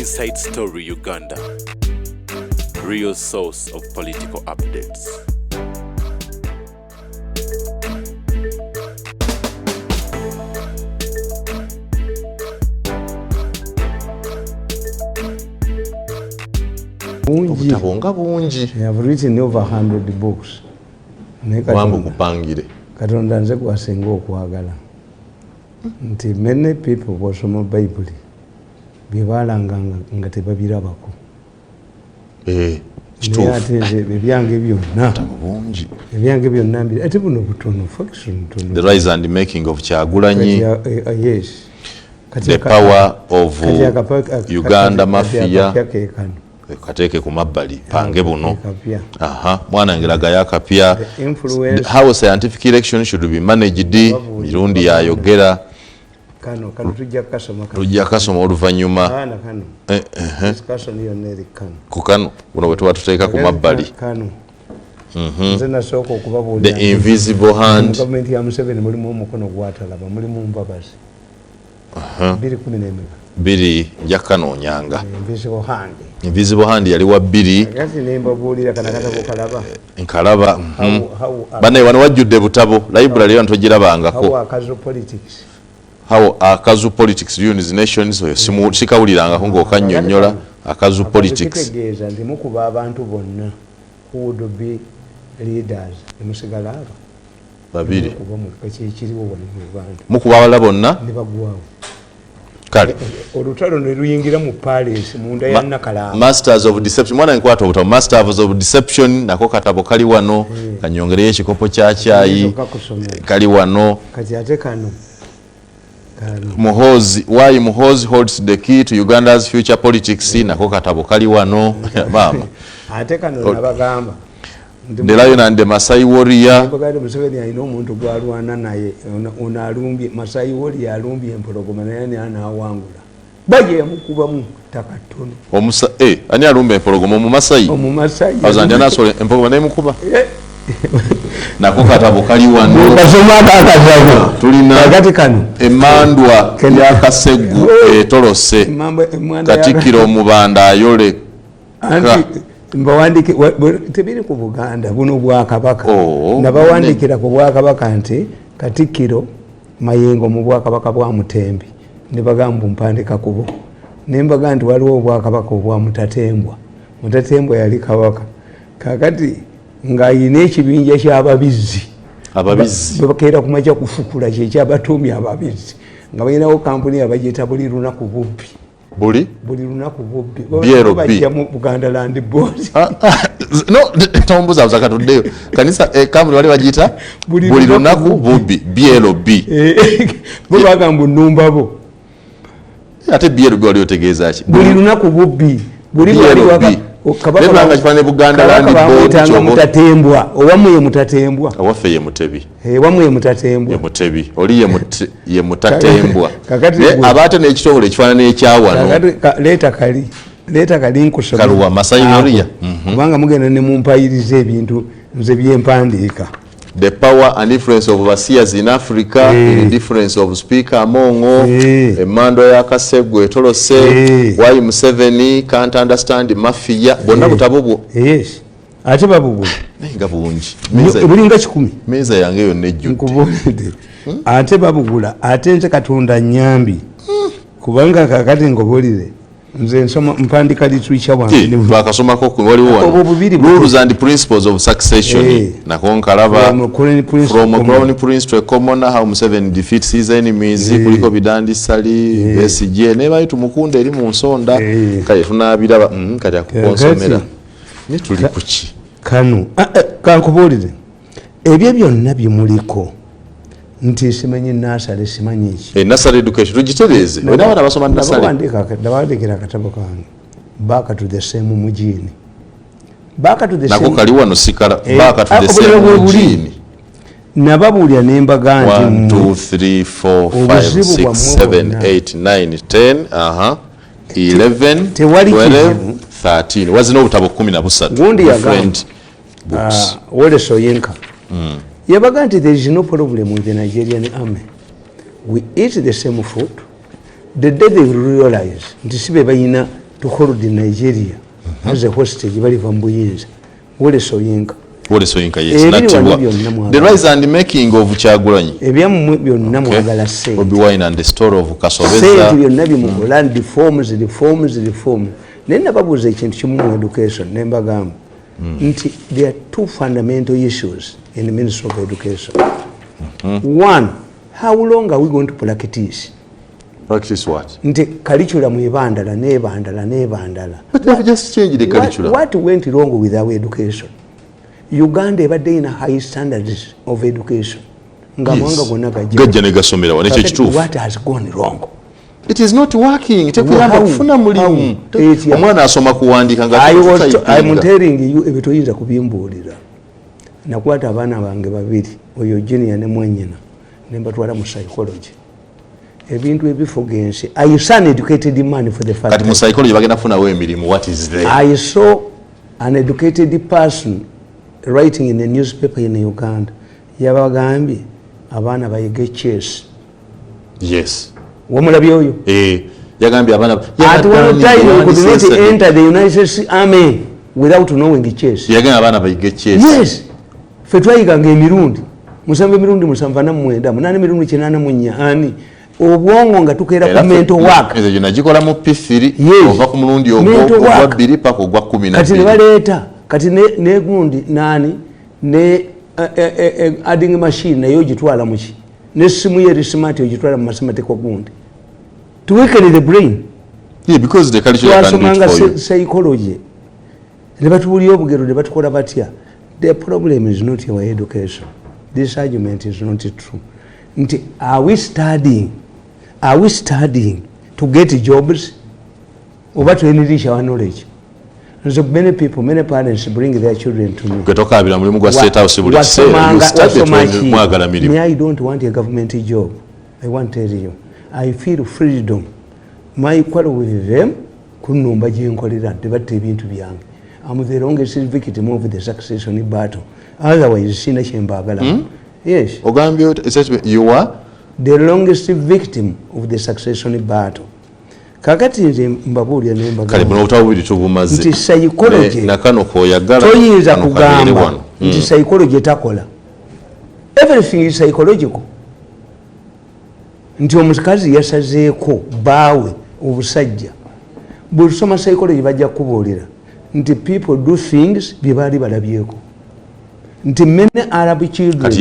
Inside Story Uganda, real source of political updates. Obutabonga bungi. I have written over 100 books. Wambu kupangire. Katonda nze kwasinga okwagala. Nti many people bosoma Bible byebalanga nga tebabirabako. Kituufu. Ate nze ebyange byonna. Bungi. Ebyange byonna mbiri. Ate buno butono fiction tono. The rise and making of Kyagulanyi. Yes. The power of Uganda mafia. Kateke ku mabbali pange buno. Mwana ngiraga yakapya. How scientific election should be managed. Mirundi yayogera. Kano tujja kasoma oluvanyuma. Discussion yo neri kano. Kukano buno bwe tuba tuteeka ku mabbali. Kano. Nze nasooka okubabuulira. The invisible hand. Government ya Museveni mulimu omukono gwatalaba mulimu mbabazi. 2011. Biri njakanoonyanga. Invisible hand yali wa bbiri. Kati nembabuulira kana katabo kalaba. Nkalaba. Bane wano wajjudde butabo library yo ntogirabangako. How akazu politics unions nations oyo sikawulirangako ng'okannyonnyola akazu politics. Kitegeeza nti mukuba abantu bonna who would be leaders emusigala abo. Babiri. Ekiriwo wano mu Uganda. Mukuba abala bonna. Ne bagwawo. Kale. Olutalo ne luyingira mu palace munda ya Nakalamba. Masters of Deception. Mwana nkwata obutabo Masters of Deception nako katabo kali wano. Kanyongereyo ekikopo kya caayi. Kali wano. Kati ate kano. Muhozi, why Muhozi holds the key to Uganda's future politics nako katabo kali wano. Mama. Ate kano nabagamba. The Lion and the Masai Warrior. Bagado Museveni alina omuntu gwalwana naye ono alumbye Masai Warrior alumbye empologoma naye ani anawangula. Baje yamukubamu takatono. Omusa ani alumbye empologoma mu Masai. Mu Masai. Azanja nasole empologoma naye mukuba. Nako katabo kali wano. Kasoma akazago. Tulina kati kano. Emandwa ya Kasegu etolose. Katikiro mubanda ayole. Mbawandike tebiri ku Buganda buno bwa kabaka nabawandikira ku bwa kabaka nti Katikiro Mayengo mu bwa kabaka bwa Mutembi ne bagamba mpandika kubo nembaga nti waliwo bwa kabaka bwa Mutatembwa yali kabaka kakati nga yine ekibinja ky'ababizi bakera kumaja kufukula kye ky'abatumi ababizi nga bayinawo kampuni abajeta buli lunaku bubbi buli lunaku bubbi bajja mu Buganda Land Board no tombuza zakatuddeyo kanisa kampuni wali wajita buli lunaku bubbi BLB bo bagamba nnumba bo ate BLB wali otegeeza ki buli lunaku bubbi buli wali waka kabaka kifane Buganda Land Board Mutatembwa owamwe ye Mutatembwa awaffe ye Mutebi wamwe ye Mutatembwa ye Mutebi oli ye Mutatembwa abate n'ekitongole ekifaanana ekyawano leta kali nkusoma kaluwa Masai Warrior kubanga mugenda ne mumpayiriza ebintu nze byempandiika. The power and influence of overseers in Africa, the difference of speaker among all, Emando ya Kasegu etolose, why Museveni can't understand mafia, bonna butabubu. Yes. Ate babubu. Nga bungi. Bulinga 10. Meza yange yonna ejjudde. Nkubulidde. Ate babugula, ate nze Katonda nyambi. Kubanga kakati ngobulire. Nze nsoma mpandika literature wange ne bakasomako ku waliwo wano rules and principles of succession nakonkalaba from crown prince to a commoner how Museveni defeats his enemies kuliko bidandi sali besije ne bayitu mukunde eri mu nsonda kale tunabiraba kati akukonsomera ne tuli kuki kanu kankubulire ebyo byonna bimuliko nti simanyi nasale simanyi iki nasale education tugitereze wena bana basoma nasale ndabandikira akatabo kange back to the same mujini back to the same nako kali wano sikala back to the same mujini nababulya nembaga nti 1 2 3 4 5 6 7 8 9 10 11 12 13 wazino obutabo 13 gundi different books wole soyinka Yabaganti, there is no problem with the Nigerian army. We eat the same food. The day they realize, to hold in Nigeria as a hostage bali vambuyinza Wole Soyinka yes the rise and making of Kyagulanyi ebyamu byonna mwagala sente Bobi Wine and the story of Kasobeza sente byonna bimukola reforms naye nababuuza ekintu kimu mu education ne mbagamba nti there are two fundamental issues in the Ministry of Education. One, how long are we going to practice what? Nti curriculum nebandala. But they've just changed the curriculum. What went wrong with our education? Uganda ebadde in high standards of education. Yes. What has gone wrong? It is not working. Omwana asoma kuwandika nga I'm telling you ebitoyinza kubimbuulira. Nakwata abaana bange babiri oyo junior ne mwanyina ne mbatwala mu psychology. Ebintu ebifugense. I saw an educated man for the first time. Kati mu psychology bagenda kufunawo emirimu. What is there? I saw an educated person writing in a newspaper in Uganda. Yabagambye abaana bayige chess. Yes. Wamulabye oyo? Yagambye abaana at one time you could not enter the United States Army without knowing chess. Yagambye abaana bayige chess. Yes. Fe twayiganga emirundi. Musambe mirundi musanvana mwenda. Munane mirundi kinana munya ani. Obwongo nga tukeera ku mental work. Ezo nagikola mu P3 ova ku mulundi ogwo ogwa 2 paka ogwa 12. Kati ne baleeta kati ne gundi nani ne adding machine nayo gitwala muki. Ne simu ye smart ogitwala mu mathematical gundi. To weaken the brain. Yeah, because the curriculum can do it for you. Psychology. Ne batubuulira obugero ne batukola batya. The problem is not our education. This argument is not true. Are we studying to get jobs or to enrich our knowledge? So many people, many parents bring their children to me. Me, I don't want a government job. I want to tell you. I feel freedom. My quarrel with them, I'm the longest victim of the succession battle. Otherwise, yes. You are the longest victim of the succession battle. Kakati nze mbabuulira ne mbagamba nti psychology toyinza kugamba nti psychology etakola. Everything is psychological. Nti omukazi yasazeeko baawe obusajja bw'osoma psychology bajja kubuulira nti people do things bye baali balabyeko. Nti many Arab children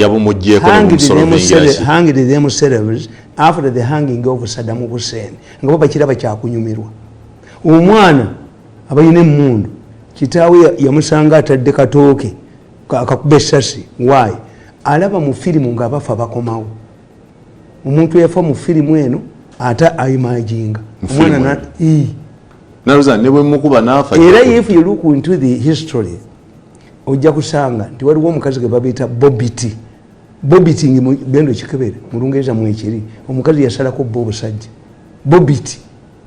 hanged themselves after the hanging of Saddam Hussein nga bakiraba kyakunyumirwa. Omwana abayina emmundu kitaawe yamusanga atadde katooke akakuba essasi. Why? Alaba mu firimu nga bafa bakomawo. Omuntu yafa mu firimu eno ata ayimajinga omwana era if you look into the history ojja kusanga nti waliwo omukazi gwe babeeta Bobiti ngendo kikebere mu Lungereza mwekiri omukazi yasalako bo obusajja Bobiti.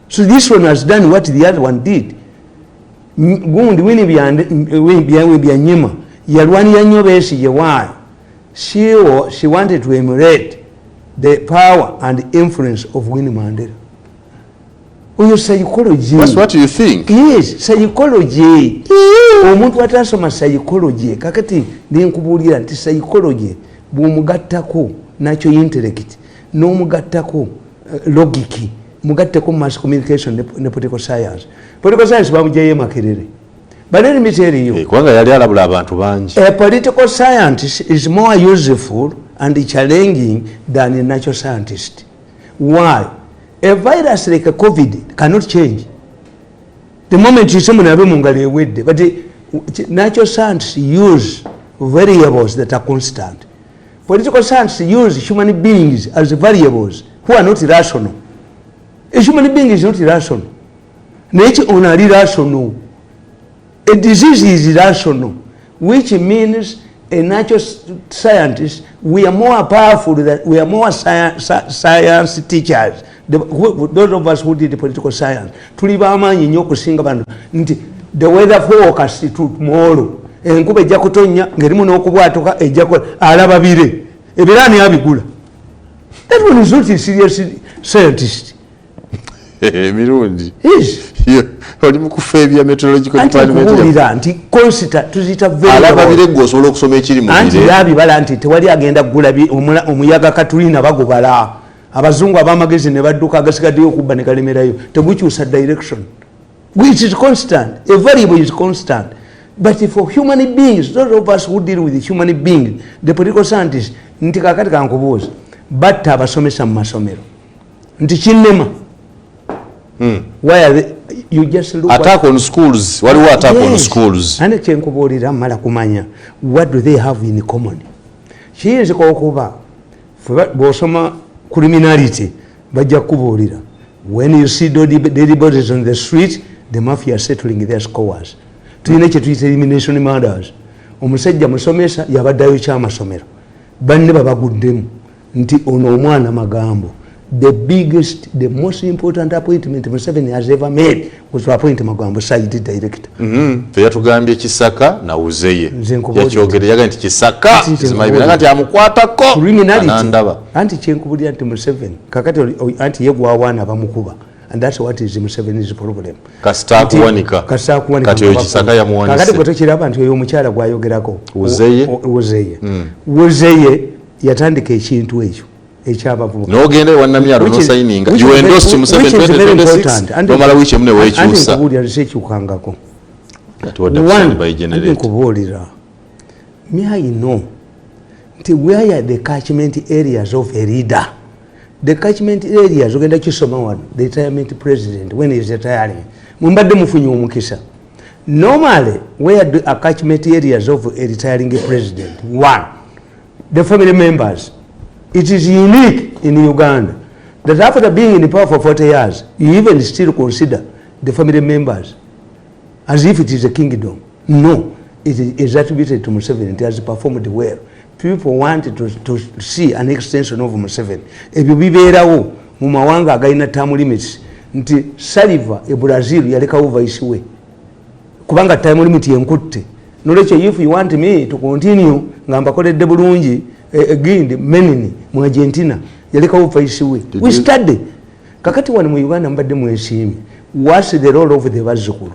So this one has done what the other one did. Gundi wini byanyima yalwanira nnyo Besigye. Why? She wanted to emulate the power and influence of Winnie Mandela. Oyo psychology. That's what you think? Yes, psychology. Omuntu atasoma psychology kakati ninkubuulira nti psychology bw'omugattako nakyo intellect n'omugattako logic mugatteko mass communication ne political science. Political science bamugyayo Makerere. But let me tell you, kubanga yali alabula abantu bangi. A political scientist is more useful and challenging than a natural scientist. Why? A virus like a COVID cannot change. The moment you summon a room, but the natural scientists use variables that are constant. Political science use human beings as variables who are not rational. A human being is not rational. Nature only rational. A disease is irrational, which means a natural scientist, we are more powerful, we are more science teachers. Those of us who did the political science, the weather forecast to tomorrow. Enkuba ejja kutonya ngerimu n'okubwatuka ejja alaba bire ebirani abigula. That one is not a serious scientist. Mirundi. Yes. Oli mukufa ebya meteorological department. Anti constant tuzita very. Alaba birego osobola okusoma ekiri mu bire. Anti yabi bala anti tewali agenda gula omuyaga Katrina bagobala. Abazungu abamagezi ne badduka agasigaddeyo okubba ne kalemerayo. Tebukyusa direction. Which is constant. A variable is constant. But for human beings, those of us who deal with human beings, the political scientists, nti kakati kankubuuza batta abasomesa mu masomero nti kinnema. Why are they, you just look attack on schools, waliwo attack on schools. Ane kyenkubuulira mala kumanya what do they have in common. Kiyinzika okuba bw'osoma criminality bajja kubuulira when you see dead bodies on the street, the mafia are settling their scores. Tulina kye tuyita elimination murders. Omusajja musomesa yabaddayo kyamasomero banne babaguddemu nti ono omwana magambo. The biggest, the most important appointment Museveni has ever made was to appoint Magambo site director. Yatugambye Kisaka na Uzeye. Yakyogere yaga nti Kisaka zimayibira kati amukwatako criminality. Anti kyenkubulira nti Museveni kakati anti yegwa awana bamukuba. And that's what is Museveni's problem. Kasita kuwanika. Kati oyo Kisaka yamuwanise. Kakati kwetokiraba nti oyo omukyala gwayogerako. Uzeye yatandika ekintu ekyo. Nogende wanamyalo no signing you endorsed Museveni 2026 no mala wiche mune wechusa anti alisekyukangako that what the by generate kubolira me I know nti where are the catchment areas of a leader. The catchment areas ogenda kisoma wano the retirement president when he is retiring mumbadde mufunye omukisa normally where the catchment areas of a retiring president. One, the family members. It is unique in Uganda that after being in power for 40 years, you even still consider the family members as if it is a kingdom. No, it is attributed to Museveni. It has performed well. People wanted to see an extension of Museveni. Ebyo bibeerawo mu mawanga agalina term limits nti Saliva e Brazil yalekawo vice we kubanga time limit yenkutte. Nolwekyo if you want me to continue nga mbakoledde bulungi Gindi Menini mu Argentina yalekawo vice we. We study. Kakati wano mu Uganda mbadde mwesiimi. What's the role of the bazukulu?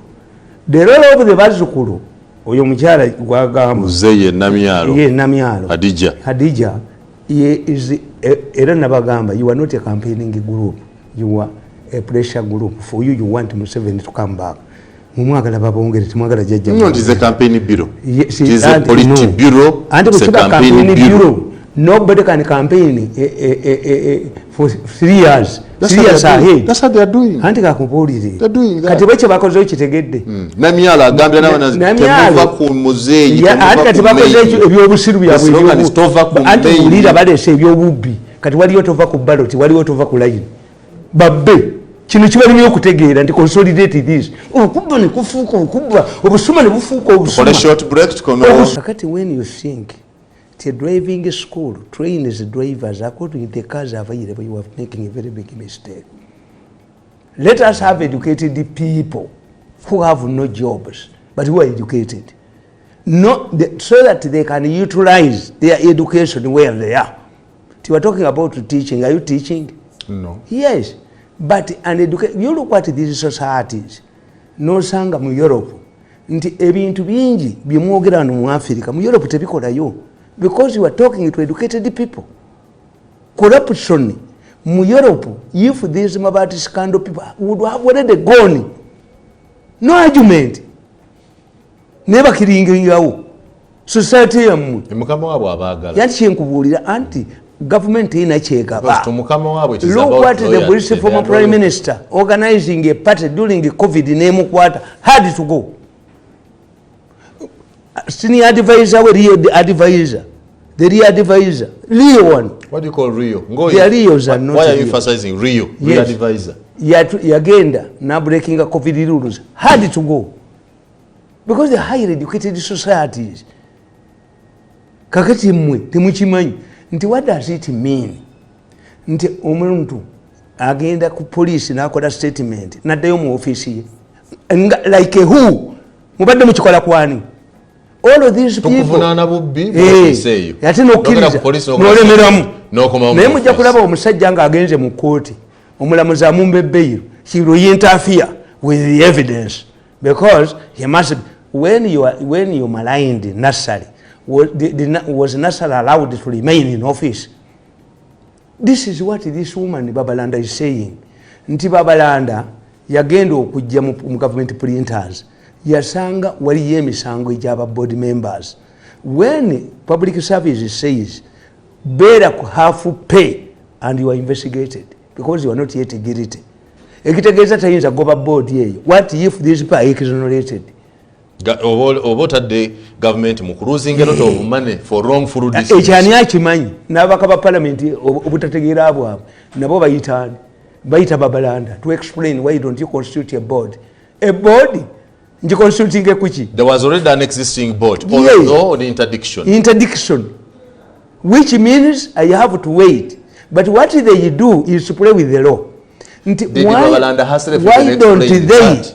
The role of the bazukulu oyo mukyala gwagamba Uzeye Namyalo. Ye Namyalo. Hadija is era nabagamba you are not a campaigning group. You are a pressure group. For you want Museveni to come back. Mumwagala babongere timwagala jajja. No, it is a campaign bureau. Yes, it is a political bureau. And it's a campaign bureau. Nobody can campaign for 3 years. That's 3 years ahead. That's what they are doing. Anti kakupulire. They're doing that. Kati bache bakoze kitegedde. Namyala agambye n'abana temuva ku muzeeyi. Anti kati bakoze ebyobusiru byabwe. Anti ulira balese ebyobubbi. Kati waliyo tova ku ballot, waliyo tova ku line. Babbe. Kino kibalimi okutegeera nti consolidate this. Okubba ne kufuuka okubba. Obusuma ne bufuuka obusuma. For a short break to kono. Kakati when you think the driving school trains drivers according to the cars available, you are making a very big mistake. Let us have educated people who have no jobs but who are educated, so that they can utilize their education where they are. You are talking about teaching. Are you teaching? No. Yes, but you look at these societies. No sanga mu Europe nti ebintu bingi byemwogera mu Africa mu Europe tebikolayo. Because you are talking to educated people. Corruption in Europe, if these Mabati scandal people would have already gone. No argument. Never killing you. Society mukama wabo abagala. Yati nkubulira anti government ina cheka ba. Mukama wabo it is about. Look what the British former prime minister organizing a party during the COVID name quarter had to go. Senior advisor were the advisor. The real advisor, real one. What do you call real? The Rios are not. Why are you emphasizing real? Real advisor. Yagenda na breaking a COVID rules had to go because the higher educated societies. Kakati mwe temuchimanyi nti what does it mean? Nti omuntu agenda ku police na akola statement naddayo mu office like who mubadde mukikola kwani? All of these people tukuvunana bubbi say yati nokkiriza nolemeramu naye mujja kulaba omusajja nga agenze mu kooti omulamuzi amumbe bail he will interfere with the evidence because he must. When you maligned Nassali, was Nassali allowed to remain in office? This is what this woman Babalanda is saying. Nti Babalanda yagenda okujja mu government printers yasanga waliyo emisango egy'aba board members. When public service says better have pay and you are investigated because you are not yet guilty, ekitegeeza tayinza goba board yeyo. What if this people are exonerated? Obotadde government mu cruising a lot of money for wrongful decisions. Ekyani akimanyi n'abaka ba parliament obutategeera abwabwe nabo bayita Babalanda to explain why don't you constitute a board. A board nji constituting kuki? There was already an existing board, yes. Although the interdiction, which means I have to wait. But what they do is to play with the law.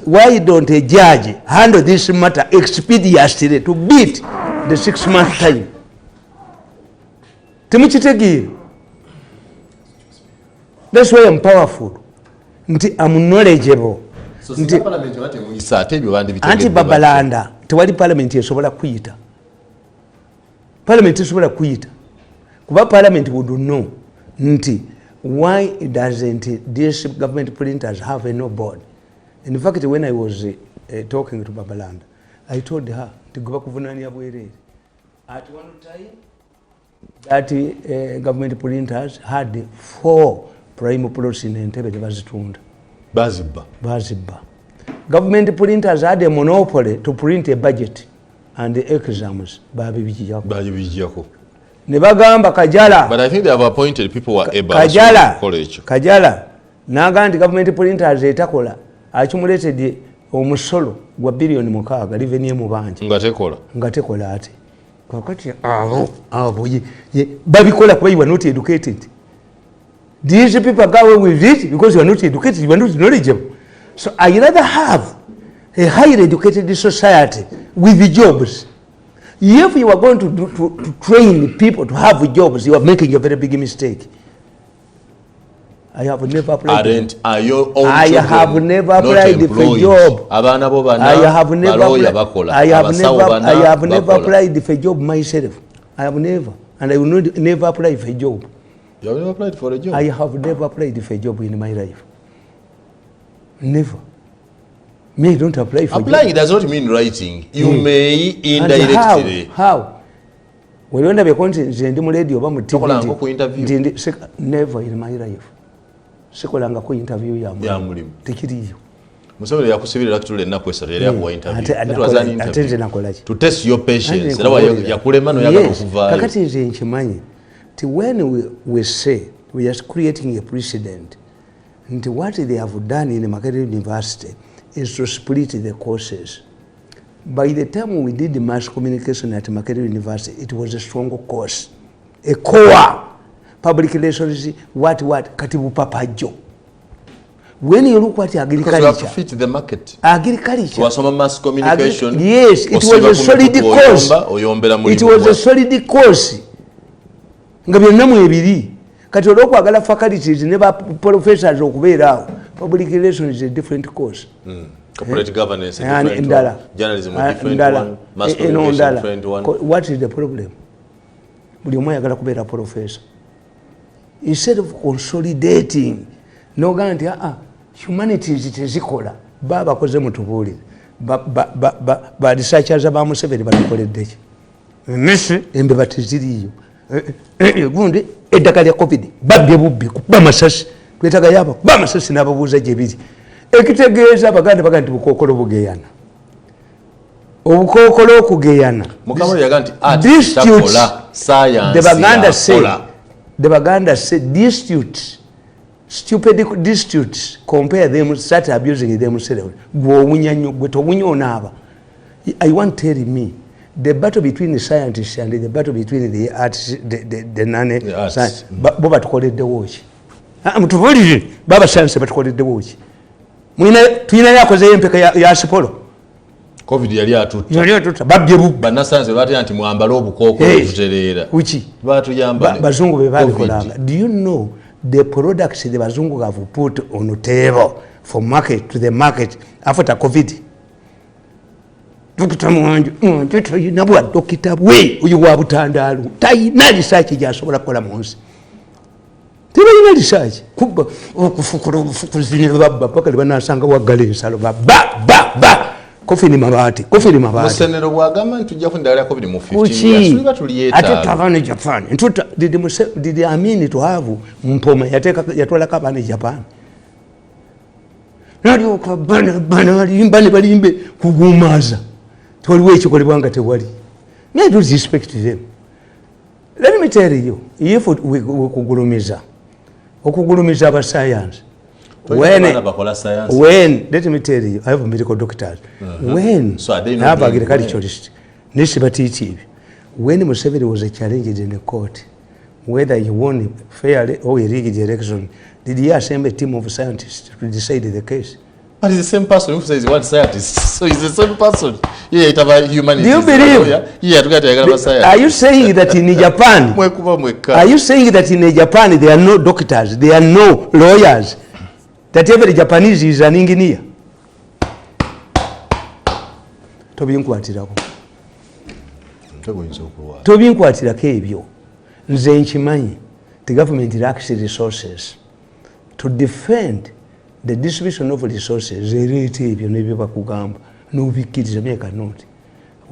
Why don't a judge handle this matter expeditiously to beat the 6 month time? That's why I'm powerful. I'm knowledgeable. Anti Babalanda tewali parliament esobola kuyita. Parliament esobola kuyita. Kuba parliament would know nti why doesn't this government printers have a no board? In fact, when I was talking to Babalanda, I told her to go back to at one time that government printers had 4 prime plots in Entebbe bazitunda. Bazibba. Government printers had a monopoly to print a budget and the exams. Nebagamba Kajala. But I think they have appointed people who are able to college. Kajala. Nagandi government printers etakola. Accumulated omusolo gwa billion mukaaga revenue mu banje. Ngatekola ate. Kakati abo babikola kuba you are not educated. These people go away with it because you are not educated, you are not knowledgeable. So I rather have a highly educated society with the jobs. If you are going to train people to have jobs, you are making a very big mistake. I have never applied. Are your own I have never applied for a job. I have never applied for a job myself. I have never. And I will never apply for a job. You have never applied for a job? I have never applied for a job in my life. Never. Me don't apply for applying does not mean writing. You may indirectly. How? When you end up ndi mu radio ba mu TV. Never in my life. Sikolanga ku interview ya mulimu. Tekiriyo. Musabire yakusibirira tutule ennaku esatu yali akuwa interview. That was an interview. To test your patience. Era yakulema no yaga kukuva. Kakati nze nkimanyi. When we say we are creating a precedent, and what they have done in Makerere University is to split the courses. By the time we did the mass communication at Makerere University, it was a strong course, a core public relations. What Katibu Papajo. When you look at agriculture, you have to fit the market. Agriculture was some mass communication. Yes, it was a solid course. It was a solid course. Nga byonna mu ebiri kati olw'okwagala faculties ne ba professors okubeera awo. Public relations is a different course. Corporate governance is a different one. Journalism is a different one. Mass communication is a different one. What is the problem? Buli omu ayagala kubeera professor. Instead of consolidating noga nti humanities tezikola babakoze mutubuulire ba researchers ba Museveni batukoledde ki misi embeba teziriyo gundi eddagala lya covid babbye bubbi kuba masasi twetaga yaba kuba masasi n'ababuuza gye biri ekitegeeza abaganda baga nti bukookolo bugeyana obukookolo okugeyana mukama yaga nti takola science the Baganda say disputes, stupid disputes, compare them, start abusing themselves. I want to tell me, the battle between the scientists and the battle between the artists, the non-science, Baba called it the watch. I'm to worry, Baba Science, but called it the watch. Tina Yakoze Yasipolo. COVID yali atuta banasanze bati anti mwambala obukookolo kuterera uchi batuyamba bazungu be babikolanga. Do you know the products the bazungu have put on the table from market to the market after COVID. Dr. Mwanju, nabwa dokita bwe uyu wa Butandaalo tayina research gyasobola kukola munsi. Tebalina research kuba okufukula obufukuzini babba paka libanasanga waggala ensalo ba kofini mabati musenero bwagamba ntujja kundalako biri mu 15 years tuliba tuliyeta ate tavana Japan ntuta did Amin to have mpoma yatwala kabane Japan nali okabana balimbe kugumaza toliwo ekikolebwanga tewali. May do respect them. Let me tell you, if we kugulumiza aba science when let me tell you, I have medical doctors. When I have agriculturist nisiba teach when Museveni was challenged in the court whether he won fairly or he rigged the election, did he assemble a team of scientists to decide the case? But it's the same person who says he wants scientists. So it's the same person. Yeah, it's about humanity. Do you believe? Yeah, are you saying that in Japan? Are you saying that in Japan there are no doctors, there are no lawyers? That every Japanese is an engineer? Tobinkwatira ebyo. Nze nkimanyi the government lacks resources to defend the distribution of resources. We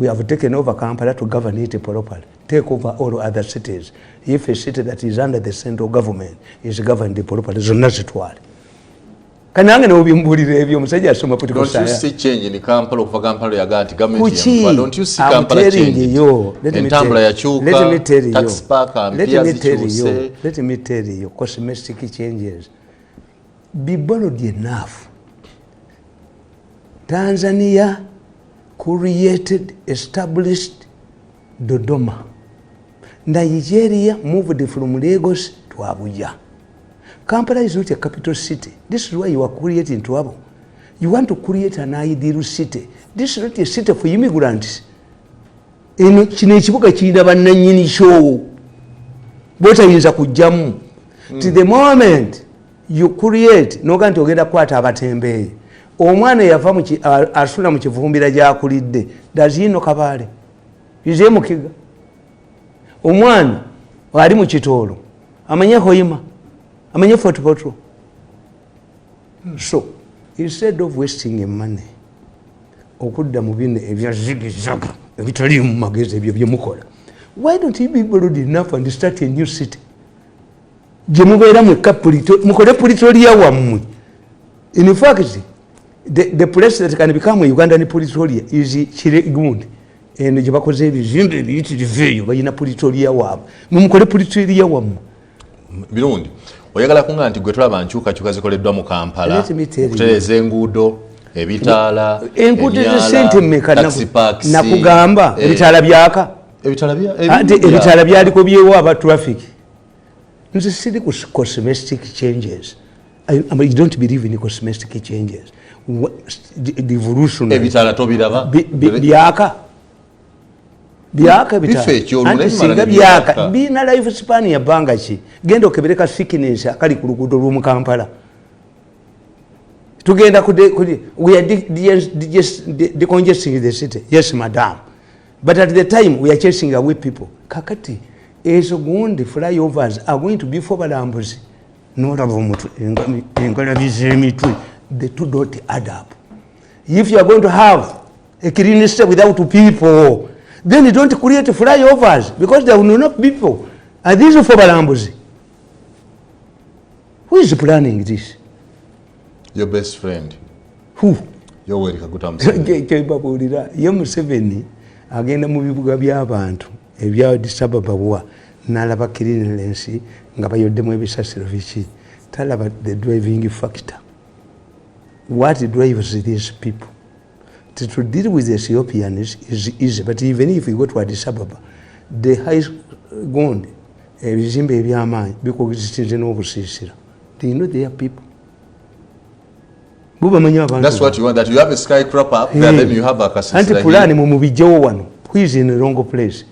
have taken over Kampala to govern it properly, take over all other cities. If a city that is under the central government is governed properly, zonna zitwale. Kanange n'obimbulira ebyo omusajja asoma political science. Don't you see change in Kampala okuva Kampala yaganti government yampa? Don't you see Kampala change? Entambula yakyuka, tax park ampya zikyuse. Let me tell you, cosmetic changes. Be bold enough. Tanzania created, established Dodoma. Nigeria moved from Lagos to Abuja. Kampala is not a capital city. This is why you are creating trouble. You want to create an ideal city. This is not a city for immigrants. Kino ekibuga kirina bannannyini kyo botayinza kujjamu. To the moment you create noga nti ogenda kukwata abatembeeyi, omwana yava asula mu kivumbira gy'akulidde, does he know Kabale? Yize Mukiga. Omwana ali mu Kitoolo amanye Hoima, amanye Fort Portal. So instead of wasting money okudda mu bino ebya zigizaga ebitali mu magezi ebyo byemukola, why don't you be bold enough and start a new city? Je mubeera mwekka mukole Pretoria wammwe. In fact, the place that can become a Ugandan Pretoria is Kirigundi. And gye bakoze ebizimbe ebiyitirivu eyo balina Pretoria waabwe. Mumukole Pretoria wammwe. Mirundi, oyagala kunga nti gwe tulaba nkyukakyuka zikoleddwa mu Kampala, okutereeza enguudo, ebitaala, enguudo z'essente mmeka nakugamba ebitaala byaka? Ebitaala byaliko byewa aba traffic. Nze siri ku cosmetic changes. I don't believe in cosmetic changes. Devolution. Ebitaala tobiraba? Byaka bitaala. Singa byaka bina life span ya banga ki. Genda okebereka sickness akali ku luguudo lw'omu Kampala. Tugenda we are decongesting the city. Yes, madam. But at the time we are chasing away people. Kakati ezo gundi flyovers are going to be for balambuzi. Nolaba omuntu engalabiza emitwe. The two don't add up. If you are going to have a clean state without people, then you don't create flyovers because there will not be people. Are these for balambuzi? Who is planning this? Your best friend. Who? Yoweri Kaguta Museveni. Kebabulira ye Museveni agenda mu bibuga by'abantu ebya Addis Ababa wa n'alaba cleanliness nga bayoddemu ebisasiro biki. Talaba the driving factor. What drives these people? To deal with the Ethiopians is easy, but even if you go to Addis Ababa, the high ground ebizimbe eby'amaanyi bikozitinze n'obusiisira. Do you know they are people? That's what you want, that you have a skyscraper up there, then you have a castle. Anti pulani mu bijewo wano, who is in the wrong place?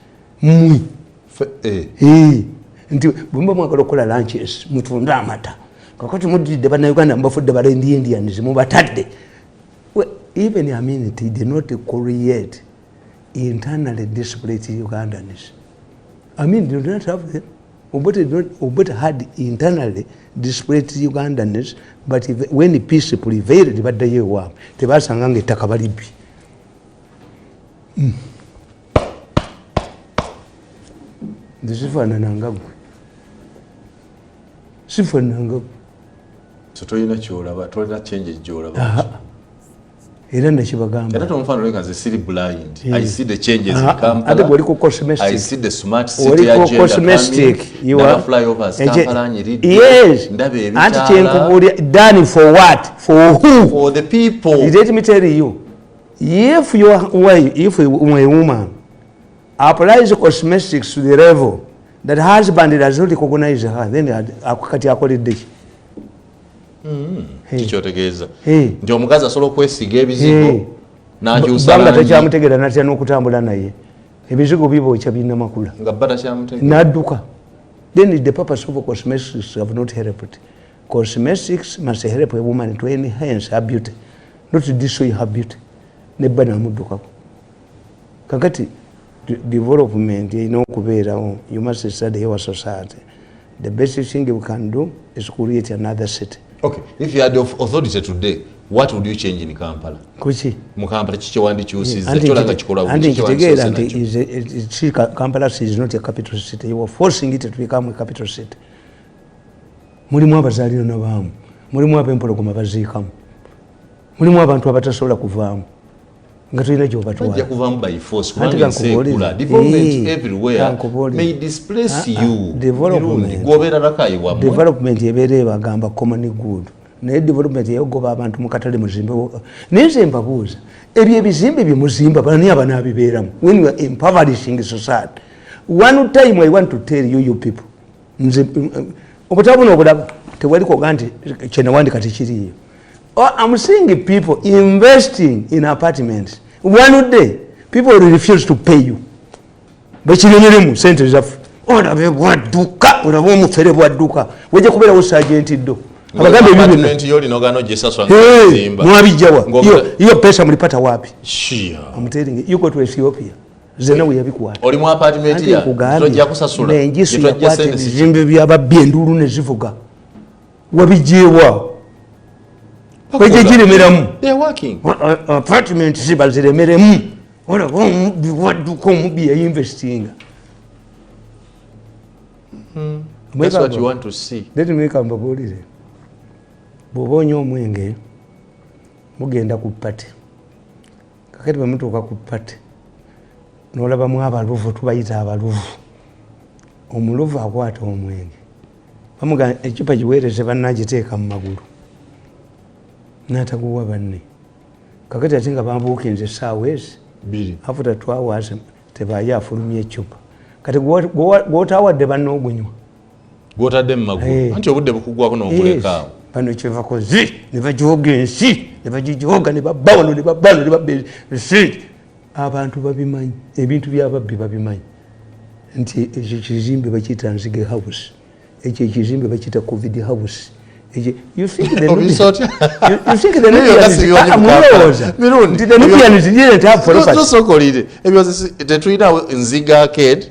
Nti bumba mwagala okukola lunches, mutunda amata. kakati mudde bannayuganda mbafudde balendi Indians mubatadde. Even Aminity did not create internally disparate Ugandans. I mean, they do not have them. Obote had internally disparate Ugandans, but when the peace prevailed, they badde yewa. Tebasanga ngettaka balibbi. Sifaanana nga ggwe. Sifaanana nga ggwe. So toyina kyolaba, tolina change gyolaba. Era nakibagamba. Era tomufano leka nze siri blind. I see the changes in Kampala. Ate bw'oliko cosmetic. I see the smart city agenda coming. You are flyovers Kampala Nyiridi. Yes. Ndabe ebitala. Anti kyenkubulya done for what? For who? For the people. Let me tell you. If you are a woman applies cosmetics to the level that husband does not recognize her, then akati akoledde ki? Kikyotegeeza nti omukazi asobola okwesiga ebizigo n'akyusa banga takyamutegeera natya n'okutambula naye ebizigo bibookya birina makula nga bba takyamutegeera n'adduka. Then the purpose of cosmetics have not helped. Cosmetics must help a woman to enhance her beauty, not to destroy her beauty. Nebba n'amuddukako. Kakati development erina okubeerawo. You must study our society. The best thing we can do is create another city. Okay, if you had the authority today, what would you change in Kampala? Kuki? Mu Kampala kiki wandikyusiza? Anti nkitegeera nti Kampala is not a capital city. You are forcing it to become a capital city. Mulimu abazaalira baamu, mulimu ab'empologoma baziikamu, mulimu abantu abatasobola kuvaamu. Nga tulina gy'obatwala. Bajja kuvaamu by force kubanga ensekula development everywhere may displace you. Development ebeera ebagamba common good. Naye development eyogoba abantu mu katale muzimbe. Naye nze mbabuuza ebyo ebizimbe bye muzimba bani abanaabibeeramu when you are impoverishing society. One time I want to tell you people nze obutabuno obulaba tewaliko ganti kyenawandika tekiriyo. I'm seeing people investing in apartments. One day, people will refuse to pay you. But you know, sente zaffe. Olabe bwadduka, olabe omufere bwadduka. Wajja kubeera wo sergeant do. Abagambe apartment yoli nogano jesaswa nzimba. Mwabijjawa. Hiyo pesa mlipata wapi? Shia. I'm telling you, you go to Ethiopia. Zena we yabikuwata. Oli mu apartment ya. Tojja kusasula. Nenjisu yakwate bizimbe byababbi endulu ne zivuga. Wabijjewa. They're working. Apartment zibaziremeremu. Olaba omubbi wadduka omubbi yayinvestinga. That's what you want to see. Let me kambabuulire. Bw'oba onywa omwenge mugenda ku pati. Kakati bwe mutuuka ku pati n'olabamu abaluvu tubayita abaluvu. Omuluvu akwata omwenge. Bamugamba ekipa giweereze bannagiteeka mu magulu. Nataguwa banne. Kakati ate nga bambuukinze essaawa ezi after 2 hours tebaye afulumya ecupa. Kati gw'otaawadde banne ogunywa. Gw'otadde mu magulu. Anti obudde bukugwako n'okulekaawo. Bano kyevako zi ne bagyoga ensi ne bagigyoga ne babba wano ne babba wano ne babba ensi. Abantu babimanyi, ebintu by'ababbi babimanyi nti ekyo kizimbe bakiyita Nzige house, ekyo ekizimbe bakiyita COVID house. You think the Nubians didn't have for us. So called it. It was the Twitter Nziga Arcade,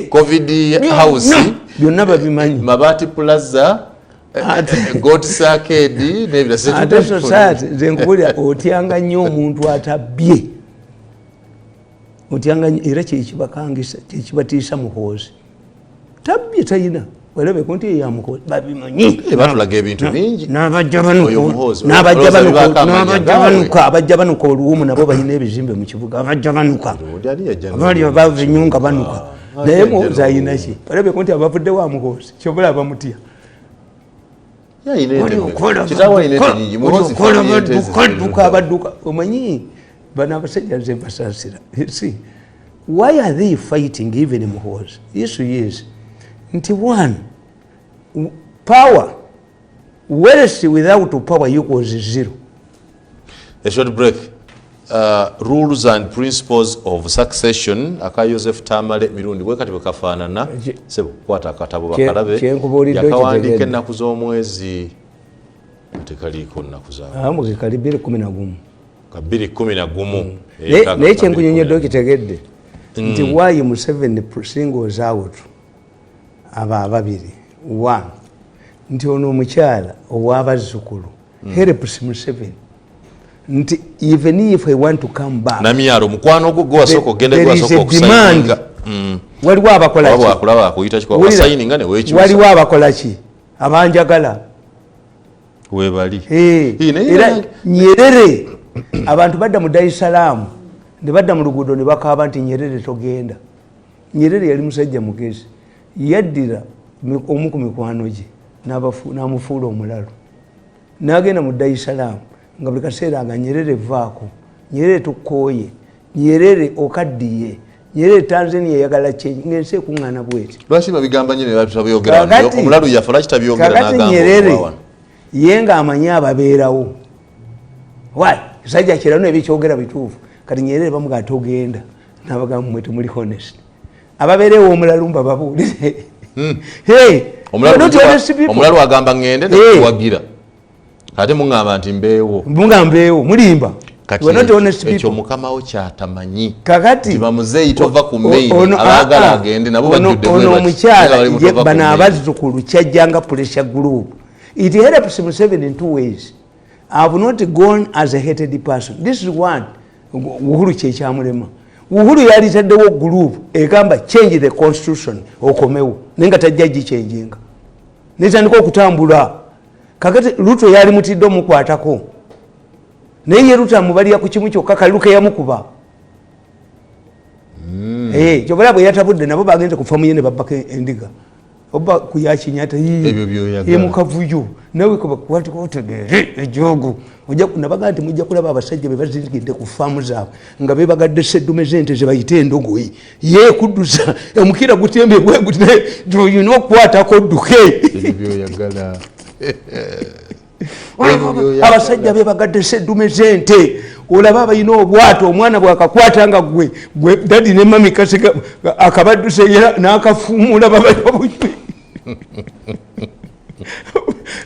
COVID house. You'll never be mine. Mabati Plaza, Goats Arcade, maybe the society. Then Otianga nyo muntu atabye. Otianga irachi ichibakangisa, ichibatisha muhozi. Tabye tayina. Whatever country ya muko babimanyi batulaga ebintu bingi n'abajjabanuka abajjabanuka oluwumu nabo balina ebizimbe mu kibuga abajjabanuka abali abavinyunga banuka naye muzayina ki whatever country abavudde wa mukozi kyobola abamutya abadduka omanyi bano abasajja nze mbasasira. See, why are they fighting even muhozi? Issue is nti one, power, wealth without power equals zero. A short break. Rules and principles of succession. Aka Joseph Tamale Mirundi wekati bakafanana sebo kwata akatabo bakalabe yakawandika ennaku z'omwezi tekaliko nakuza mu kali 2011 kabiri 11 naye kyenkunyonyoddeko kitegedde nti why Museveni singles out aba ababiri one nti ono omukyala ow'abazzukulu helps Museveni nti even if I want to come back namyalo mukwano gwo wasoko gende gwo wasoko okusayininga waliwo abakola ki akulaba akuyita kiko wasayininga ne wekyusa waliwo abakola ki abanjagala webali era Nyerere abantu badda mu Dar es Salaam ne badda mu luguudo ne bakaba nti Nyerere togenda. Nyerere yali musajja mugezi yaddira omu ku mikwano gye n'amufuula omulalo n'agenda mu Dar es Salaam nga buli kaseera nga Nyerere vaako, Nyerere tukooye, Nyerere okaddiye, Nyerere Tanzania yagala change ngense kuŋŋaana bweti. Lwaki babigamba nnyo ne batabiyogera omulalo yafa lwaki tabiyogera n'agamba Nyerere ye nga amanyi ababeerawo kisajja kirano ebikyogera bituufu kati Nyerere bamugaa togenda n'abagamba mmwe temuli honest ababeerewo omulalumba babuulire omulalo agamba ngende nekuwagira ate muŋŋamba nti mbeewo mulimba ekyo mukamawo kyatamanyi kakati bamuzeeyi tova ku mail abaagala agende nabo bajjudde ono omukyala bano abazzukulu kyajjanga pressure group. It helps Museveni in two ways. I have not gone as a hated person. This is one. Uhuru kyekyamulemwa. Uhuru yalitaddewo group egamba change the constitution okomewo nenga tajja gichanginga netandika okutambula kakati Ruto yali mutidde omukwatako naye Ruto amubalira ku kimu kyokka Kaluke yamukuba kyobala bwe yatabudde nabo bagenze kufamu ye ne babbako endiga oba kuyakinyata mukavuyo nawe kubakwatikotegeere ejogo ojja kunabaga nti mujja kulaba abasajja be bazirigidde ku faamu zaabwe nga bebagadde seddume z'ente ze bayite endogoyi ye kuddusa omukira gutembe bwe gutine okukwatako dduke abasajja bebagadde seddume z'ente olaba abayina obwato omwana bwakakwata nga gwe dadi ne mami kaseka akabadduse era n'akafuumula babayobujwe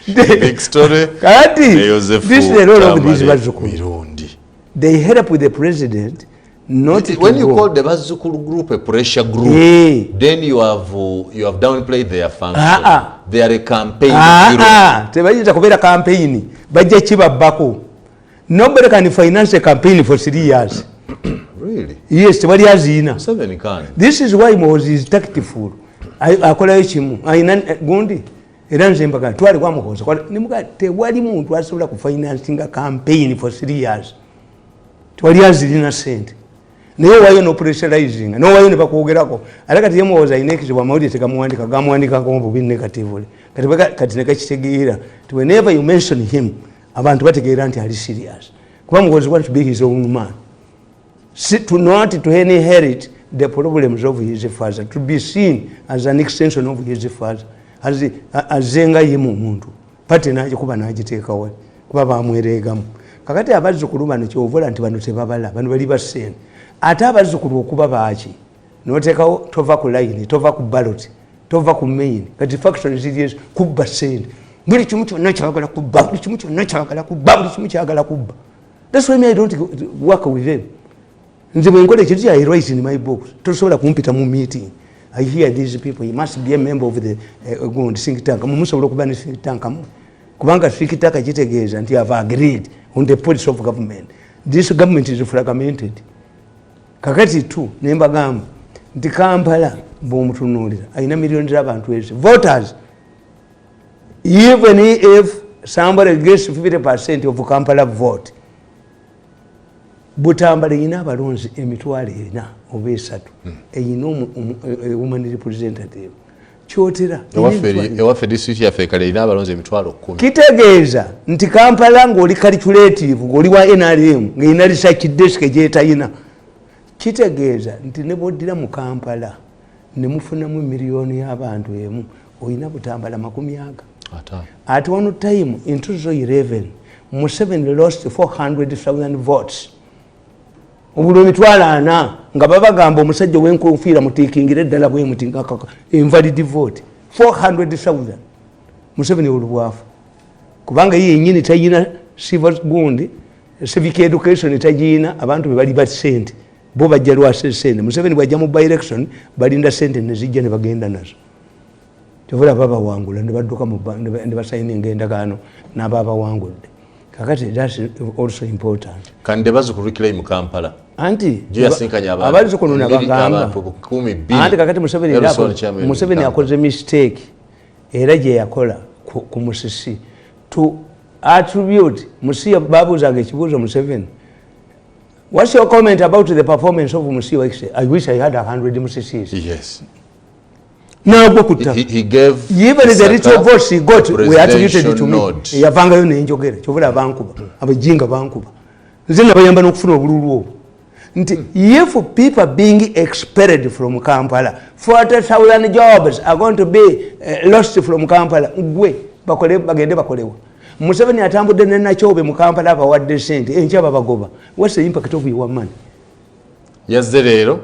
big story. This is the role of these Mirundi. They help with the president not when to you go. Call the Bazukulu group a pressure group, then you have downplayed their function. They are a campaign. Tebayinza kubeera campaign bajja kibabako. Nobody can finance a campaign for 3 years. Really? Yes, tebali azina. 7 can. This is why Moses is tactful. Akola ekimu ayina gundi era nze mbaga twali kwa mukozo nimuka tewali muntu asobola ku financing a campaign for 3 years twali azirina sente naye wayo no pressurizing no wayo ne bakwogerako ala kati yemuwoza inekizibwa mawulire tegamuwandika gamuwandika ko mu negatively kati nekakitegeera whenever you mention him abantu bategeera nti ali serious kuba mukozi want to be his own man to not to inherit the problems of his father, to be seen as an extension of his father, azenga yimu muntu pate naje kuba najiteekawo kuba bamwereegamu kakati abazzukulu bano kyovola nti bano tebabala bano bali basene ate abazzukulu okuba baaki noteekawo tova ku line tova ku ballot tova ku main kati faction ziriyo kubba sente buli kimu kyonna kyagala kubba buli kimu kyonna kyagala kubba buli kimu kyagala kubba. That's why I don't work with them. Nze bwenkola ekintu I write in my books tosobola kumpita mu meeting. I hear these people, you must be a member of the think tank. Mumusobola okuba ne think tank kubanga think tank kitegeeza nti have agreed on the policy of government. This government is fragmented. Kakati tu nembagamba nti Kampala bw'omutunuulira ayina millions z'abantu ezi voters. Even if somebody gets 50% of Kampala vote, Butambala yina abalonzi emitwalo 4 oba 3 eyina woman representative kyotera ewaffe district yaffe kale yina abalonzi emitwalo 10 kitegeeza nti Kampala ng'oli calculative ng'oli wa NRM ng'eyina research desk gyetayina kitegeeza nti ne bw'oddira mu Kampala ne mufunamu miliyoni y'abantu emu oyina Butambala 10 at one time in 2011 Museveni lost 400,000 votes obulo emitwalo 4 nga babagamba omusajja w'enkofiira mutiikingire eddala bwe mutingaka invalid vote 400,000 Museveni olubwafu kubanga ye nyini tayina civil gundi civic education tayina abantu be bali ba sente bo bajja lwase sente Museveni bwajja mu by election balinda sente nezijja ne bagenda nazo tevula baba wangula ne badduka mu ne basayininga endagaano n'ababa wangudde kakati that's also important kande bazukurikira mu Kampala anti jiyasinkanya abantu abalizo kununa bagamba anti kakati Museveni akoze mistake era je yakola ku Musisi to attribute Musia babuzaga ekibuzo Museveni. What's your comment about the performance of Musia? I wish I had 100 Musisis. Yes. Now he gave even the little votes he got we attributed it to me. Yavanga yo nenjogere kyovula bankuba abajinga bankuba nzina bayamba n'okufuna obululu obwo nti if people being expelled from Kampala 40,000 jobs are going to be lost from Kampala gwe bakole bagende bakolewa Museveni atambudde ne Nakyobe mu Kampala abawadde sente enkyaba bagoba what's the impact of your money yazze leero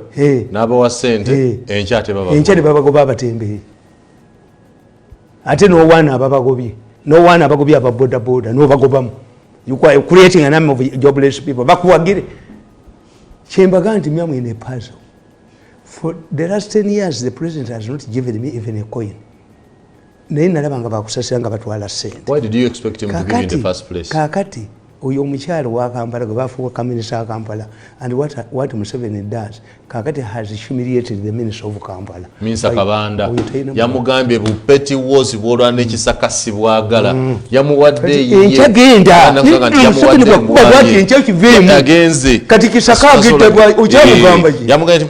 n'abawa sente enkyate babagoba abatembe ate n'owaana ababagobye n'owaana abagobye ababoda boda n'obagobamu you are creating a number of jobless people bakuwagire kyembaga nti myamu in a puzzle for the last 10 years the president has not given me even a coin naye nalaba nga bakusasira nga batwala sente. Why did you expect him to give in the first place? Kakati oyo omukyalo wa Kampala gwe bafuuka minisita wa Kampala and what Museveni does kakati has humiliated the minister of Kampala. Minsa Kabanda yamugambye bupeti wozi bwolwa n'ekisakasi bwagala yamuwadde enkyagenda agenze kati kisaka agitebwa okyamugamba ki yamugambye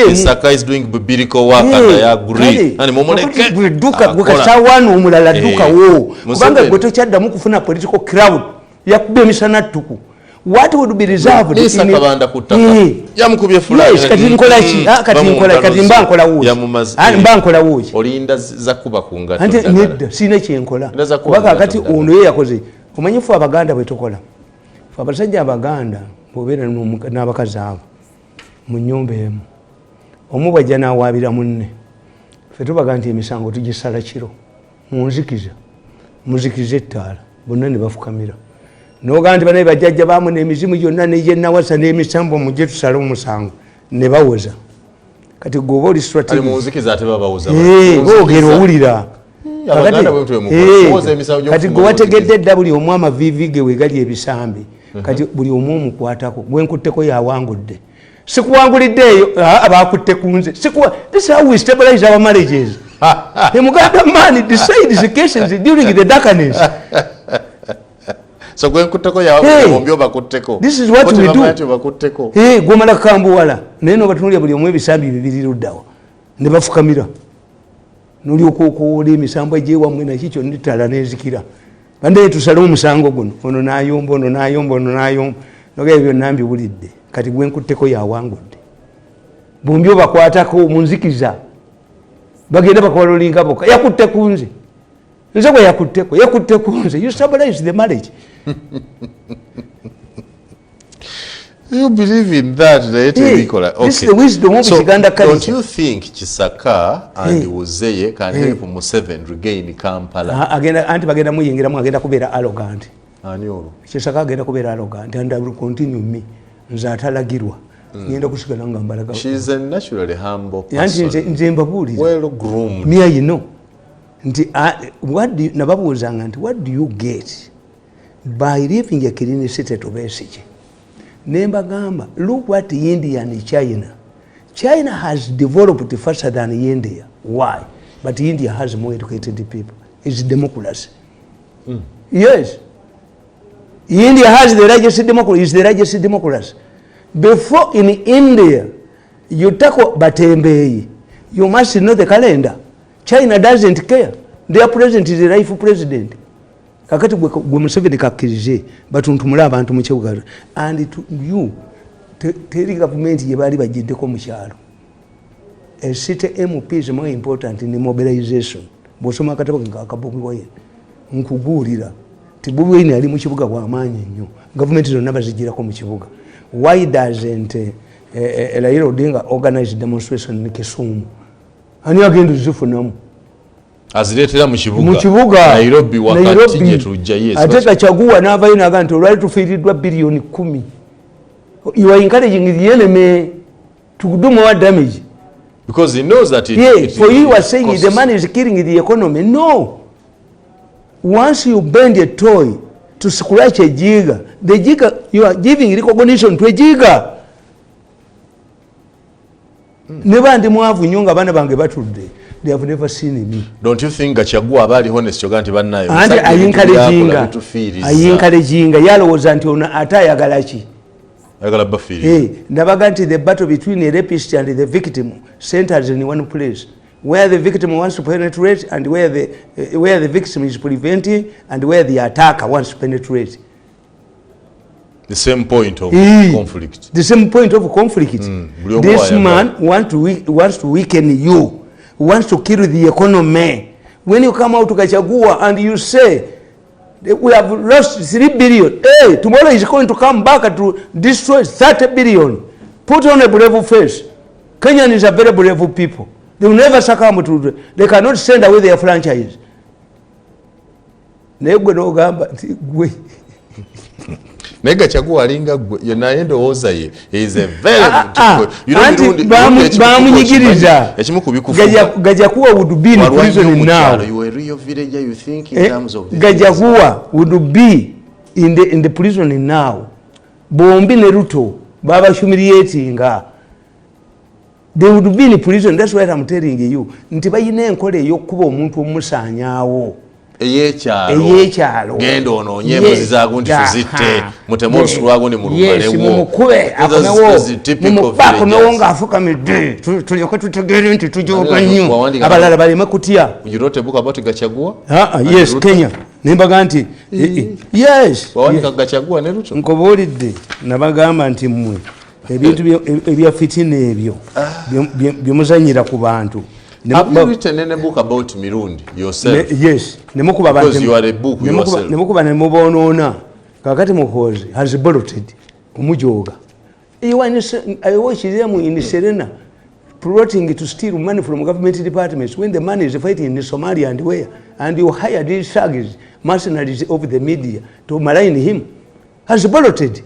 Kisaka is doing biblical work and I agree and momoleke duka gukasawanu omulala duka wo kubanga gwe tokyaddamu kufuna political crowd yakubbe emisana ttuku what would be reserved in Kabanda kutaka yamukubye fulani kati mbankola wuki mbankola wuki olinda zakuba kunga ante nedda sine kyenkola kubanga kati ono ye yakoze omanyifu abaganda bwe tokola abasajja abaganda bobeera n'abakazi abo mu nnyumba emu omu bwajja n'awaabira munne ffe tubaga nti emisango tugisala kiro munzikiza muzikiza ettaala bonna ne bafukamira noga nti banaye bajjajja baamu n'emizimu gyonna negyenawasa n'emisambo mujje tusale omusango ne bawoza kati gwoba oli boogera owulira kati gwe wategedde edda buli omu amavivi ge wegali ebisambi kati buli omu omukwatako gwenkutteko yawangudde sikuwangulidde eyo abakutte ku nze this is how we stabilize our marriages the Muganda man decides the cases during the darkness so gwenkutteko yawambyo bakutteko this is what we do gwomala kambuwala naye nobatunulya buli omu ebisambi bibiri luddawa ne bafukamira nolyoka okwola emisambo egyewamwe nakikyo nditala nezikira bandaye tusale omusango guno ono nayomba ono nayomba ono nayomba noga ebyo nambiwulidde kati gwenkutteko yawangudde bombi obakwatako munzikiza bagenda bakola olinga boka yakutte ku nze nze gwe yakutte ku nze you stabilize the marriage. You believe in that, right? Okay. This is the wisdom of Uganda culture. Don't you think Chisaka and Uzeye can help Museveni regain Kampala? Anti bagenda muyingiramu agenda kubeera arrogant. Ani olwo? Chisaka agenda kubeera arrogant and I will continue me. Nze atalagirwa. Ngenda kusigala nga mbalaga. She is a naturally humble person. Nze mbabuulira. Well groomed. Me I know. Nti nababuuzanga nti what do you get by living a clean state of Besigye? Nembagamba, look what India and China has developed faster than India. Why? But India has more educated people. It's democracy. Yes. India has the largest democracy. It's the largest democracy. Before in India, you tackle Batembei, you must know the calendar. China doesn't care. Their president is a rightful president. Kakati gwe Museveni kakkirize batuntumula abantu mu kibuga and to you teri government ye bali bajiddeko mu kyalo a city MP is more important in mobilization bosoma katabo akabugu waye nkugulira tibubwe ali mu kibuga kwa amaanyi nnyo government zonna bazijirako mu kibuga why doesn't Raila Odinga organize demonstration in Kisumu ani agenda zifunamu aziretera mu kibuga Nairobi wakati je tujja yes ate Gachagua n'avayo naga nti olwali tufiiriddwa bilioni 10. You are encouraging the enemy to do more damage because he knows that for you are saying the money is killing the economy. No, once you bend a toy to scratch a jigger, the jigger, you are giving recognition to a jigger. Never and mwavu nyonga bana bange batudde. They have never seen me. Don't you think Gachagua abali honest yoganti banayo? And encouraging yalowooza nti ono atayagala ki? Ayagala bafiri. Nabaga nti the battle between the rapist and the victim centers in one place, where the victim wants to penetrate and where the victim is preventing and where the attacker wants to penetrate. The same point of conflict. The same point of conflict. This man wants to weaken you. Wants to kill the economy. When you come out to Gachagua and you say we have lost 3 billion, hey, tomorrow is going to come back to destroy 30 billion. Put on a brave face. Kenyan is a very brave people. They will never succumb to. They cannot send away their franchise. Nega Chagua alinga gwe yenayendo oza ye is a very bamunyigiriza Gachagua would be in prison now. You are a real villager, you think in terms of this. Gachagua would be in the prison now. Bombi ne Ruto baba humiliating. They would be in prison. That's what I'm telling you. Nti bayine enkole yokuba omuntu omusanyawo. Eyechalo gendo ononye muzizago ndi tuzite mutemo osulwago ni mulumalewo mukube akomewo mumubako nowonga afuka mide tulyoka tutegere nti tujoga nnyo abalala balime kutya. You wrote a book about Gachagua? Yes, Kenya. Nimbaga nti yes wawandika Gachagua ne Ruto nkobulidde nabagamba nti mmwe ebintu ebya fitina ebyo byomuzanyira ku bantu. Have you written any book about Mirundi yourself? Yes. Because you are a book yourself. Nemukuba nemubonona. Kakati Muhozi has bolted kumujoga. I watch them in Serena plotting to steal money from government departments when the money is fighting in Somalia and where. And you hire these thugs, mercenaries of the media to malign him. Has bolted.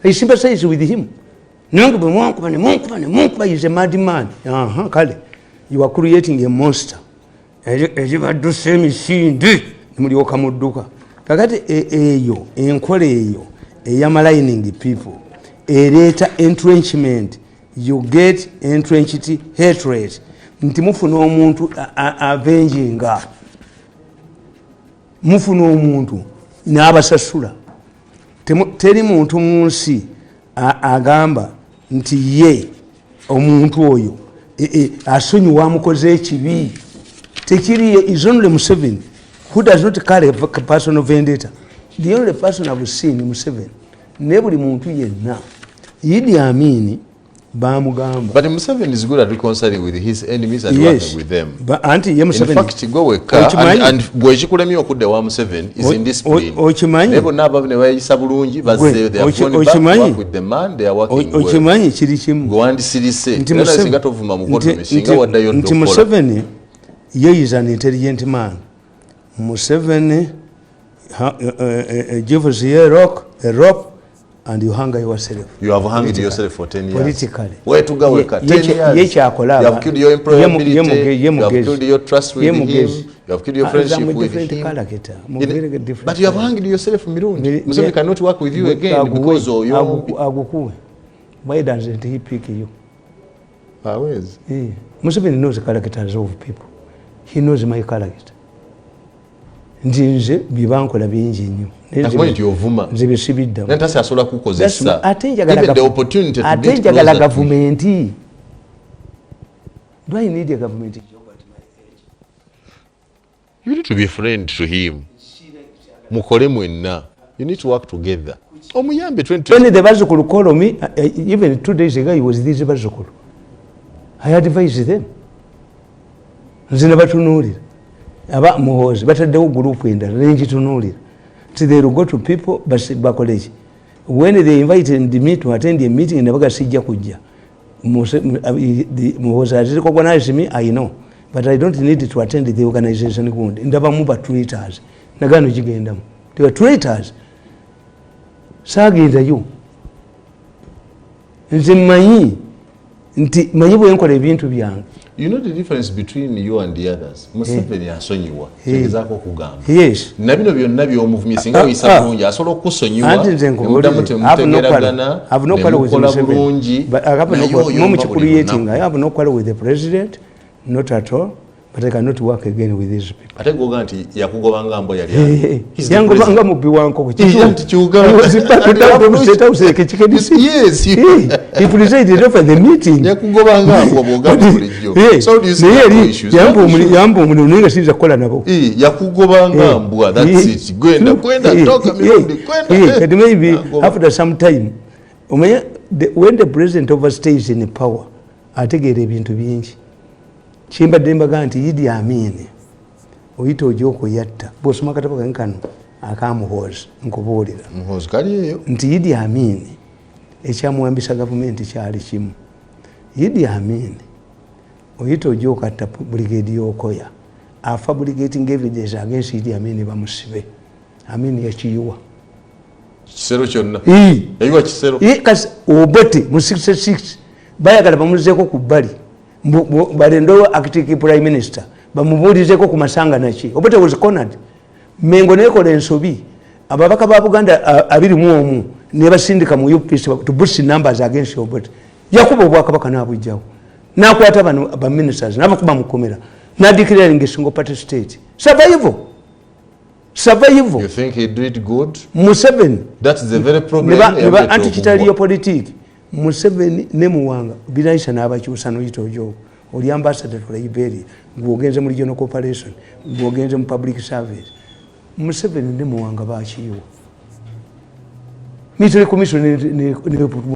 I sympathize with him. Munkuba is a madman. Kale. You are creating a monster. Ejibaddu semisindi mulyoka mudduka. Kakati eyo enkole eyo eyamalining people ereta entrenchment. You get entrenched hatred. Nti mufuna omuntu avenginga. Mufuna omuntu n'abasasula. Teri muntu munsi agamba nti ye omuntu oyo asonyiwa amukoze ekibi. Tekiri is only Museveni who does not carry a personal vendetta. The only person I've seen Museveni nebuli muntu yenna Idi Amini bamugamba. But Museveni is good at reconciling with his enemies and working with them. But anti Museveni, in fact, go and bwekikulemi okudde wa Museveni is indiscipline. Nebo naba ne bayisa bulungi bazze they are going back to work with the man they are working with. Okimanyi kiri kimu. Go and sirise. Ntina singa tovuma mukono mesinga waddayo ndokola. Museveni is an intelligent man. Museveni gives you a rope and you hang yourself. You have hanged yourself for 10 years. Politically. Where to go? 10 years. You have killed your employability. You have killed your trust with him. You have killed your friendship with him. But you have hanged yourself, Mirundi. Museveni cannot work with you again because of your... Why doesn't he pick you? Always. Museveni knows the characters of people. He knows my character. Nzinze bibankola bingi nnyo. Nakumanya ovuma. Nze bisibidda. Nantasi asobola kukozesa. Atenjagala government. Do I need a government job at my age? You need to be a friend to him. Mukole mwenna. You need to work together. Omuyambe 20. When the Bazukulu called me, even 2 days ago, he was this Bazukulu. I advised them. Nze nabatunuulira. Aba Muhozi bataddewo group endala nenjitunuulira. So they will go to people bakoleki. When they invited me to attend a meeting, nebaga sijja kujja. Muhozi recognize me, I know. but I don't need to attend the organization gundi ndaba muba traitors nagano kigendamu they were traitors sagendayo nze manyi nti manyi bwe nkola ebintu byange. You know the difference between you and the others. Museveni asonyiwa kyegezaako okugamba nabino byonna by'omuvumye singa oyisa bulungi asobola okusonyiwa nemudamu temutegeragana nemukola bulungi I have no quarrel with the president, not at all, but I cannot work again with these people. Ate goga nti yakugobanga mbo yali yangobanga mubbi wanko he presided over the meeting yakugobanga mbo bogamba bulijjo so do you see issues yambo omuntu ninga sinza kukola nabo yakugobanga mbo that's it gwenda toka Mirundi gwenda and maybe after some time when the president overstays in power ategeera ebintu bingi kimbadde mbaga nti Idi Amin oyita ojoko yatta bw'osoma katabo kange kano akamuhoozi nkubuulira muhoozi kali eyo nti Idi Amin ekyamuwambisa gavumenti kyali kimu. Idi Amin oyita ojoko atta brigade y'okoya afa brigating evidence against Idi Amin bamusibe Amin yakiyiwa kisero kyonna yayiwa kisero kasi obote mu 66 bayagala bamuzeeko ku bbali balendo acting prime minister bamubuulizeko ku masanga naki obote was cornered mengo nekola ensobi ababaka ba Buganda 21 ne basindika mu UPC to boost numbers against obote yakuba obwakabaka nabujjawo nakwata bano ba ministers nabakuba mukomera na declaring a single party state survival. You think he did good? Museveni, that's the very problem. Neba anti-kitaliyo politiki Museveni ne Muwanga biraisa n'abakyusa n'oyita ojo oli ambassador to Liberia ng'ogenze mu regional cooperation ng'ogenze mu public service. Museveni ne Muwanga bakiyiwa military commission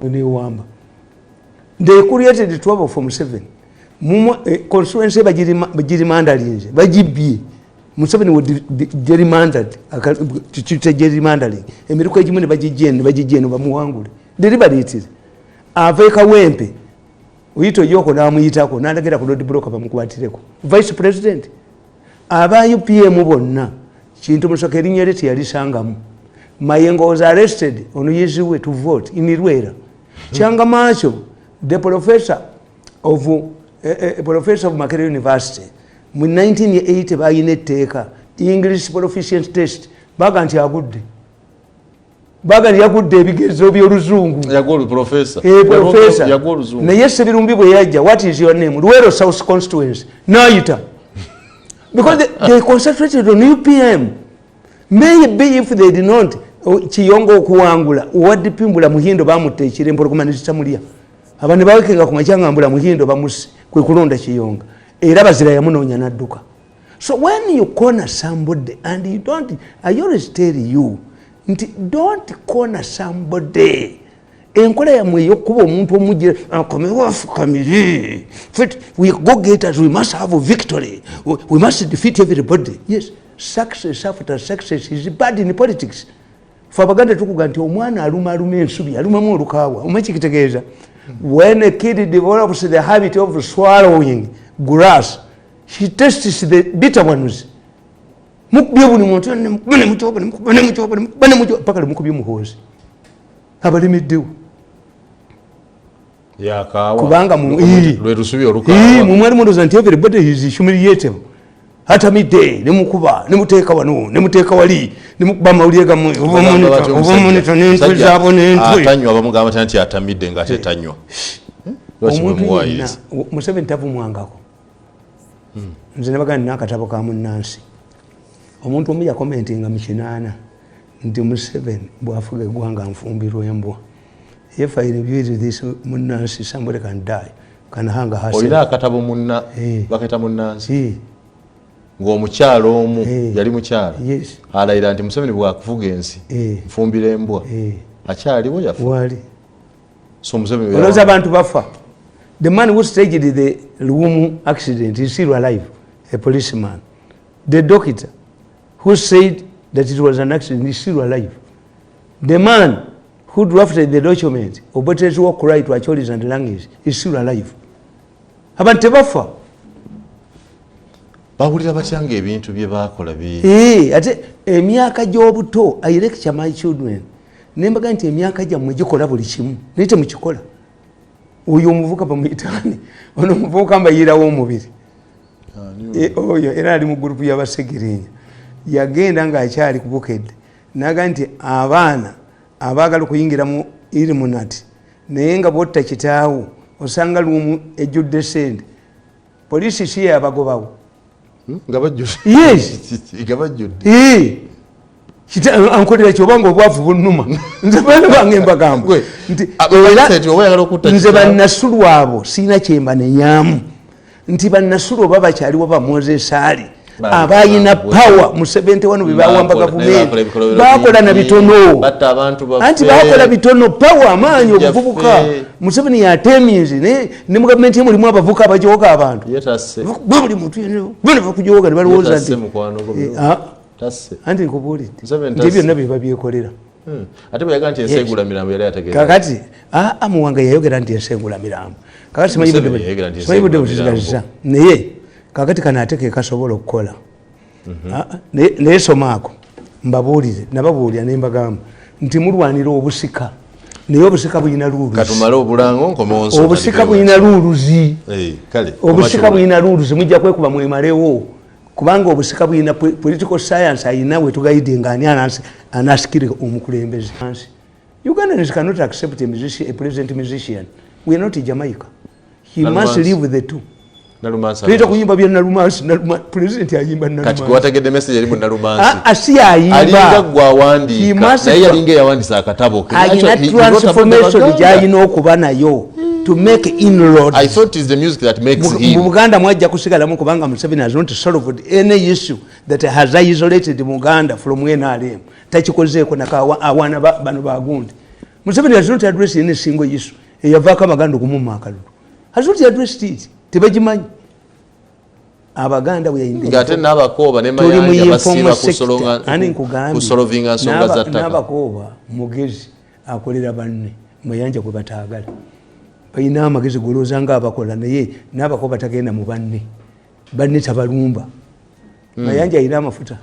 ne wamba they created trouble for Museveni constituency bagirimandalinze bagibye Museveni would gerrymandered gerrymandering emiruko egimu ne bagijjeno bamuwangule deliberately aveka wempe uyito yoko namuyitako nandagera ku road block bamukwatireko vice president aba UPM bonna kintu musoka erinnya leti yalisangamu Mayengo was arrested on his way to vote in Irwera. Changa Macho, the professor of Makerere University, in 1980 by Ineteka, English proficiency test, Baganti Agudi. Bagan Yagude because of your Zungu. Yagol professor. Professor. Yagol Zungu. Na yes, what is your name? Ruero South constituency. Naita. Because they concentrated on UPM. Maybe if they did not, Chiyongo kuangula, what the Pimbula Muhindo Bamute, Chiremporkuman Samuria. Abane bawekenga ku machanga mbula muhindo bamusi kwe kulonda Chiyonga. Era bazira ya muno nyana duka. So when you corner somebody and you don't, I always tell you, don't corner somebody. Enkola ya mwe yokuba omuntu omujje akomewa family. We go getters, we must have a victory. We must defeat everybody. Yes, success after success is bad in politics. Fabaganda tukuga nti omwana aluma ensubi aluma mu lukawa omachikitegeeza. When a kid develops the habit of swallowing grass, he tastes the bitter ones. Mukubye buli muntu ne muchoka paka mukubye muhozi. Abalimiddewo. Yakawa. Kubanga mu lwe lusubi olukawa. Mu mwali mundoza nti everybody is humiliated. Hata midde ne mukuba ne muteeka wano ne muteeka wali ne mukuba mawulire gamu obumunito n'entwe zaabo n'entwe atanywa bamugamba nti atamidde nga tetanywa omuntu Museveni tavumwangako nze ne baganda n'akatabo ka munnansi omuntu omu yakomentinga mu kinaana nti Museveni bw'afuga eggwanga nfumbirwa embwa if I review this munnansi somebody can die can hang herself. Olina akatabo munna baketa munnansi ng'omukyalo omu yali mukyala alayira nti Museveni bw'akuvuga ensi nfumbira embwa akyaliwo yafa wali so Museveni olowooza abantu bafa. The man who staged the Luwumu accident is still alive, a policeman. The doctor who said that it was an accident is still alive. The man who drafted the document Obote's walk right to Acholis and Langis is still alive. Abantu tebafa. bawulira batyanga ebintu bye bakola ate emyaka gy'obuto I lecture my children nembaga nti emyaka gyammwe gikola buli kimu naye temukikola oyo omuvuka bamuyitani ono omuvuka mbayirawo omubiri oyo era ali mu gurupu y'abasegerenya yagenda ng'akyali ku bukedde naga nti abaana abaagala okuyingira mu ilimunati naye nga botta kitaawo osanga lumu ejjudde sente poliisi si yabagobawo nga bajjudde nga bajjudde ankolera kyobanga obwavu bunnuma nze baana bange mbagamba nze bannasulu abo siina kyemba nenyaamu nti bannasulu oba bakyaliwo bamwozesaali abayina power mu 71 bebawamba gavumenti bakola na bitono anti bakola bitono power amaanyi okuvubuka Museveni yatemize ne mu gavumenti mulimu abavuka abajoga abantu buli muntu bakujoga ne balowooza nti anti nkubulidde nti byonna bye babyekolera ate bwe yagaa nti ensengula mirambo yali yategeeza kakati muwanga yayogera nti ensengula mirambo kakati simanyi budde buzizigaliza naye kakati kanaateke kasobola okukola naye somaako mbabuulire nababuulira ne mbagamba nti mulwanira obusika naye obusika buyina luuluzi katumale obulango nkomeonso obusika buyina luuluzi obusika buyina luuluzi mujja kwekuba mwemalewo kubanga obusika buyina political science ayina we tugaidinga ani anasikire omukulembeze Ugandans cannot accept a present musician. We are not Jamaica. He must live with the two. Tuleta kuyimba bya Nalumansi president ayimba Nalumansi kati kwategedde message ali mu Nalumansi asi ayimba alinga gwa wandika naye yalinga yawandisa akatabo transformation gyayina okuba nayo to make inroads. I thought it's the music that makes him. Muganda mwajja kusigalamu kubanga Museveni has not solved any issue that has isolated Muganda from NRM. Tachikozeeko awana bano bagundi. Museveni has not addressed any single issue. Eyavaako amaganda okumumma akalulu. Has not addressed it. Tebagimanyi. Abaganda bwe ngate n'abakooba ne mayanja basiba kusolovinga nsonga za ttaka. N'abakooba mugezi akolera banne mayanja kwe bataagala. Bayina amagezi golooza nga abakola naye n'abakooba tagenda mu banne tabalumba. Mayanja alina amafuta.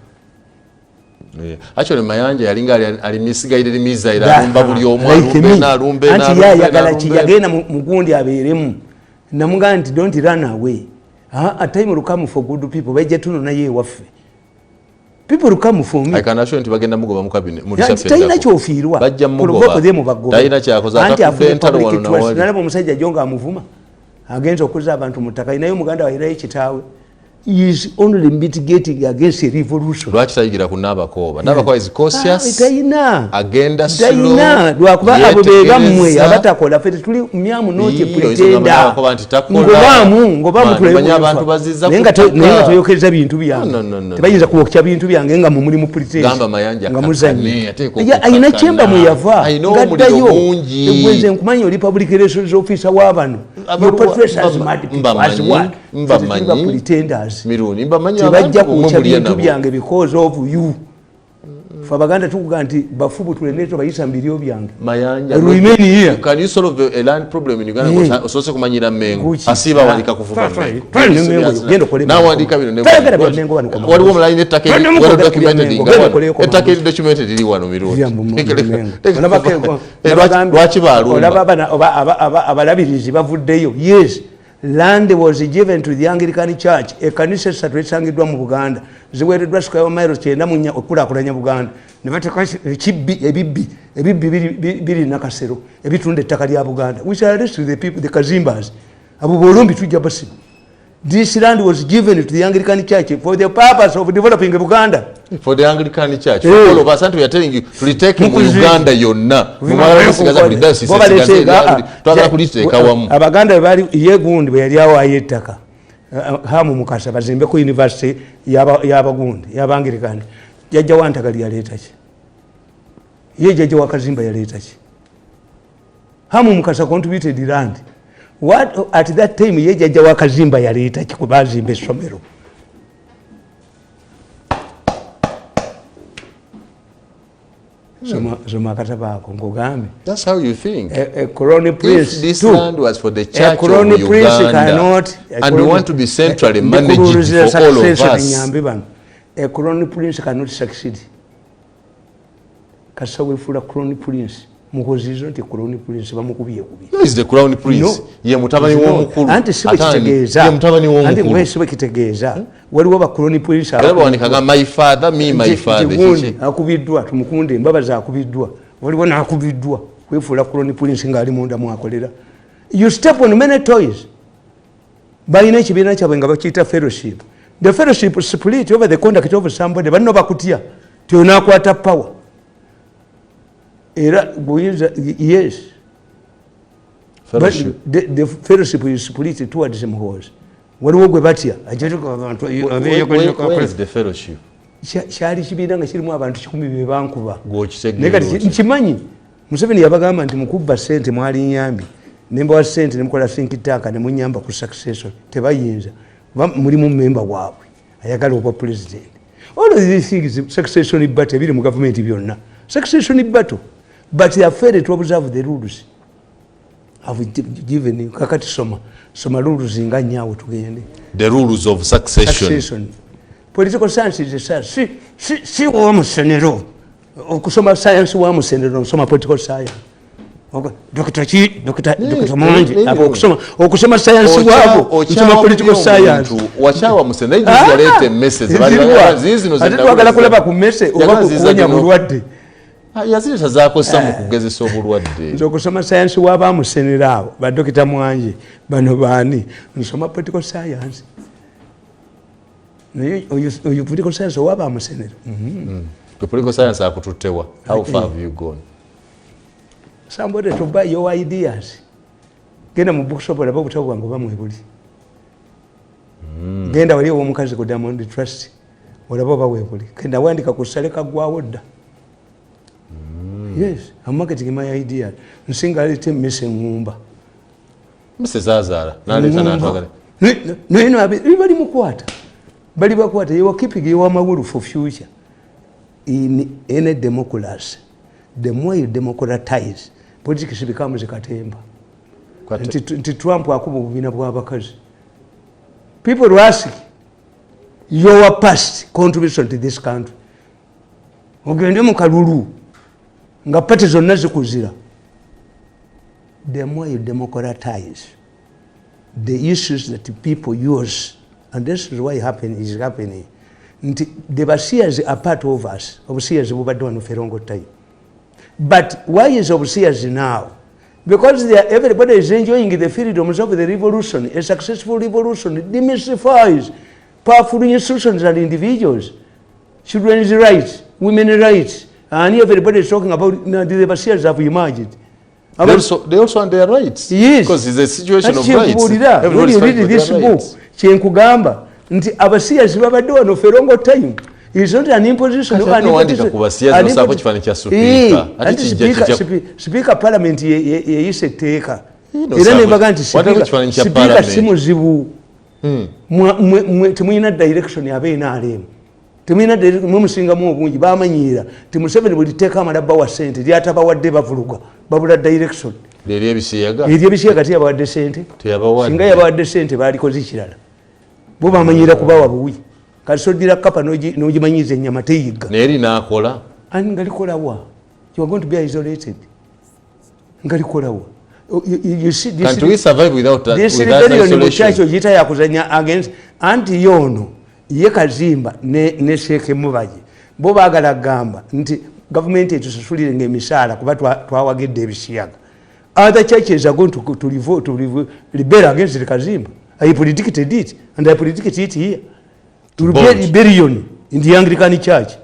Actually mayanja yalinga alimisigaire limiza ira lumba buli omu alumbe anti yayagala kiyagenda mu gundi abeeremu. Namugamba nti don't run away. A time will come for good people. Bajja tunona ye waffe. People will come for me. I can assure you bagenda mugoba mu cabinet. Tayina kyofiirwa. Bajja mugoba. Tayina kyakoza atakudde entalo wano na wali. Nalaba omusajja jonga amuvuma. Agenza okuza abantu mu ttaka. Naye Muganda wayirayo ekitaawe. He is only mitigating against a revolution. Lwaki tayigira ku n'abakooba? N'abakooba is cautious. Tayina. Agenda slow. Tayina. Lwakuba abo beegammwe abatakola ffe tuli myamu n'ote pretenda. Ngobamu tuleyo abantu bazizza naye nga toyokereza bintu byange. Tebayinza kwokya bintu byange nga mulimu pretenda. Gamba mayanja kakane. Ayina kyemba mwe yava. Ngaddayo. Egwenze nkumanyi oli public relations officer w'abano. Your patricians mad people as what? Mbamanyi. Pretenders. Mirundi mbamanyi tebajja kuwukya bintu byange because of you. Fe Abaganda tukuga nti bafubu tuleneto bayisa mbiryo byange. Mayanja. Remain here. Can you solve a land problem in Uganda? Osose kumanyira Mengo. Asiba wandika kufuba Mengo. Na wandika bino Mengo. Waliwo mulayini ettaka well documented inga. Ettaka eri documented eri wano Mirundi. Lwaki balumba? Abalabirizi bavuddeyo. Yes. Land was given to the Anglican Church. Ekanisa esatu esangiddwa mu Buganda. Ziweereddwa square miles 9 okkulaakulanya Buganda. Ne bateeka ebibbi biri nakasero ebitunda ettaka lya Buganda. We shall arrest the people, the Kazimbas. Abo bolumbi tujja basiba. This land was given to the Anglican Church for the purpose of developing Buganda. For the Anglican Church. For all of us, and we are telling you to retake Uganda yonna. Abaganda bali yegundi bwe yali awayo ettaka. Hamu Mukasa bazimbe ku university y'abagundi y'Abangirikani. Jajja wantaka lyaleeta ki? Ye jajja wa Kazimba yaleeta ki? Hamu Mukasa contributed land. What at that time ye jajja wa Kazimba yaleeta ki kubazimba essomero? Soma katabako ngogambe. That's how you think. A colony prince. If this land was for the church of Uganda, and we want to be centrally managed for all of us. A colony prince cannot succeed. Kasawe fula colony prince. Mukozizo nti colony prince bamukubiye kubi. Who is the crown prince? Ye mutabani w'omukulu. Anti sibe kitegeeza. Ye mutabani w'omukulu. Anti mwe sibe kitegeeza. Waliwo ba colony prince. Alaba wanikaga my father, me my father. Chichi. Akubiddwa tumukunde mbabaza akubiddwa. Waliwo na akubiddwa. Kwefula colony prince ngali munda mwakolera. You step on many toys. Balina ekibiina kyabwe nga bakiyita fellowship. The fellowship split over the conduct of somebody. Banno bakutya. Tionakwata power. Yes. Fellowship. But the fellowship is split towards them holes. What will we batia? Where is the fellowship? Shari Shibida Shilmu and Shumi Vancouver. Watch second. Chimanyi. Museveni Yabagama and Mukuba sent him Mali Yambi. Nemba sent him Kola Sinkitaka and Munyamba for successor. Teva Yinza. Murimu member Wawi. Ayakalo president. All of these things succession in battle, government if you're not. Succession in battle. But they are failed to observe the rules. Have given you kakati soma rules in Ganyawo to the rules of succession. Political science is a science. See one senero. Kusoma science one senero, soma political science. Dr. Manji, kusoma science wabo, kusoma political science. Wachawa musene yalete message. Atwagala kulaba ku message okukonya bulwadde. Yazita zako samu kugezesa obulwadde. Nzo kusoma science waba musenera abo, ba Dr. Manji, bano bani, nsoma political science. You political science waba musenera. The political science akututewa. How far have you gone? Somebody to buy your ideas. Genda mu bookshop alaba obutabo bwange bamwebuli. Genda wali omukazi ku Diamond Trust. Olaba bawebuli. Kenda wandika ku saleka gwawo dda. Yes, I'm marketing my idea. Nsinga alete mise ngumba. Mise zazara. Naleta natwagale. No, bali mukwata. Bali bakwata. You are keeping your amawulu for future. In any democracy, the more you democratize, politics becomes a katemba. Trump akububina bwabakazi. People will ask your past contribution to this country. Ogende mu kalulu nga pati zonna zikuzira. The more you democratize the issues that people use, and this is why is happening. The Basias are part of us. Obsias bubadde wano ferongo time. But why is Obsias now? Because everybody is enjoying the freedoms of the revolution. A successful revolution demystifies powerful institutions and individuals. Children's rights, women's rights, and everybody is talking about the Basias have emerged. They also want their rights. Yes. Because it's a situation of rights. When you read this book, Chenkugamba, nti abasiyazi babadde wano ferongo time. It's not an imposition. Speaker Parliament yeyise etteeka. Era nebaga nti Speaker si muzibu. Temuyina direction yabe inaalemu. Temuyina direction mumusingamu obungi bamanyiira. Ti Museveni buli teeka amalaba wa ssente lyatabawadde bavuluga babula direction. Lye ebisiyaga. Lye ebisiyaga tiyabawadde ssente. Singa yabawadde ssente baalikoze kirala. Bo bamanyira kubawa buwi. Kasodira kapa nojimanyize nyama teyiga. Neri nakola. Ani ngalikola wa. You are going to be isolated. Ngalikola wa. You see this. Can't we survive without that? This rebellion muchacho jita ya kuzanya against anti yono ye Kazimba ne Sheikh Mubaji. Bo bagala gamba nti government etususulire ng'emisaala kuba twawagedde ebisiyaga. Other churches are going to rebel against the Kazimba. I predicted it, and I predicted it here. To rebellion in the Anglican Church.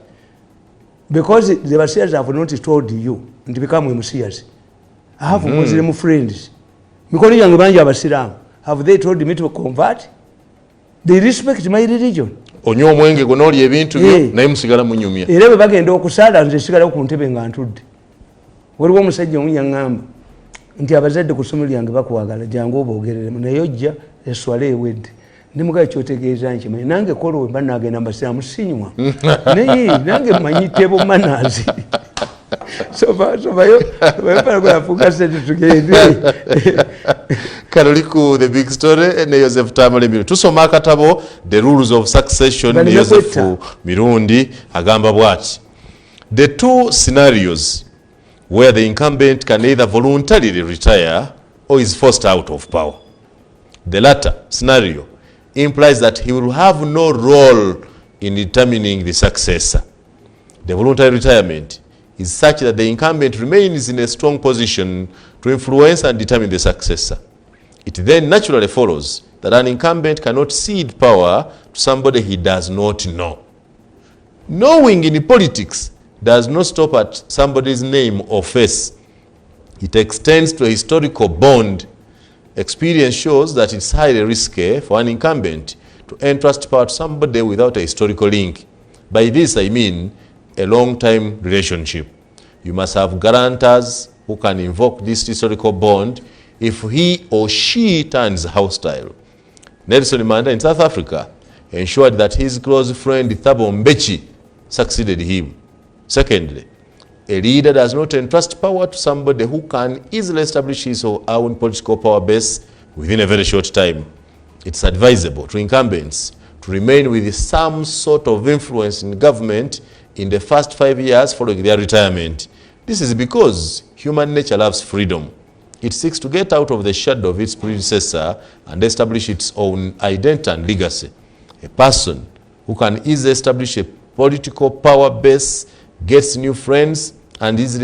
Because the Basias have not told you, and to become Messiahs. I have Muslim friends. Because young Banja have they told me to convert? They respect my religion. Onyo mwenge gonoli ebintu byo naye musigala munyumya. Era bagenda okusala nze sigala ku ntebe nga ntudde. Waliwo omusajja omunyangamba nti abazadde ku ssomero lyange bakuwagala jangu oboogerere naye ojja eswala ewedde. Ndi mugaye kyotegeeza nkimanyi nange kolo bannagenda mbasiramu sinywa. Naye nange manyitebo manazi. Karoliku, the big story, ne Joseph Tamale Mirundi. Tusoma akatabo The Rules of Succession, ne Joseph Mirundi, agamba bwati. The two scenarios where the incumbent can either voluntarily retire or is forced out of power. The latter scenario implies that he will have no role in determining the successor. The voluntary retirement is such that the incumbent remains in a strong position to influence and determine the successor. It then naturally follows that an incumbent cannot cede power to somebody he does not know. Knowing in politics does not stop at somebody's name or face. It extends to a historical bond. Experience shows that it's highly risky for an incumbent to entrust power to somebody without a historical link. By this I mean a long-time relationship. You must have guarantors who can invoke this historical bond if he or she turns hostile. Nelson Mandela in South Africa ensured that his close friend Thabo Mbeki succeeded him. Secondly, a leader does not entrust power to somebody who can easily establish his or her own political power base within a very short time. It's advisable to incumbents to remain with some sort of influence in government in the first 5 years following their retirement. This is because human nature loves freedom. It seeks to get out of the shadow of its predecessor and establish its own identity and legacy. A person who can easily establish a political power base gets new friends and is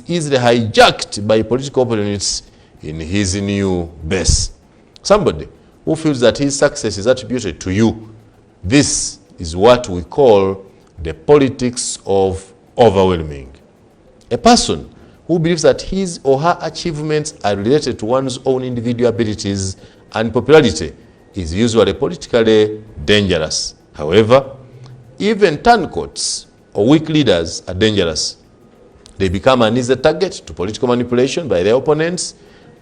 easily hijacked by political opponents in his new base. Somebody who feels that his success is attributed to you. This is what we call the politics of overwhelming. A person who believes that his or her achievements are related to one's own individual abilities and popularity is usually politically dangerous. However, even turncoats or weak leaders are dangerous. They become an easy target to political manipulation by their opponents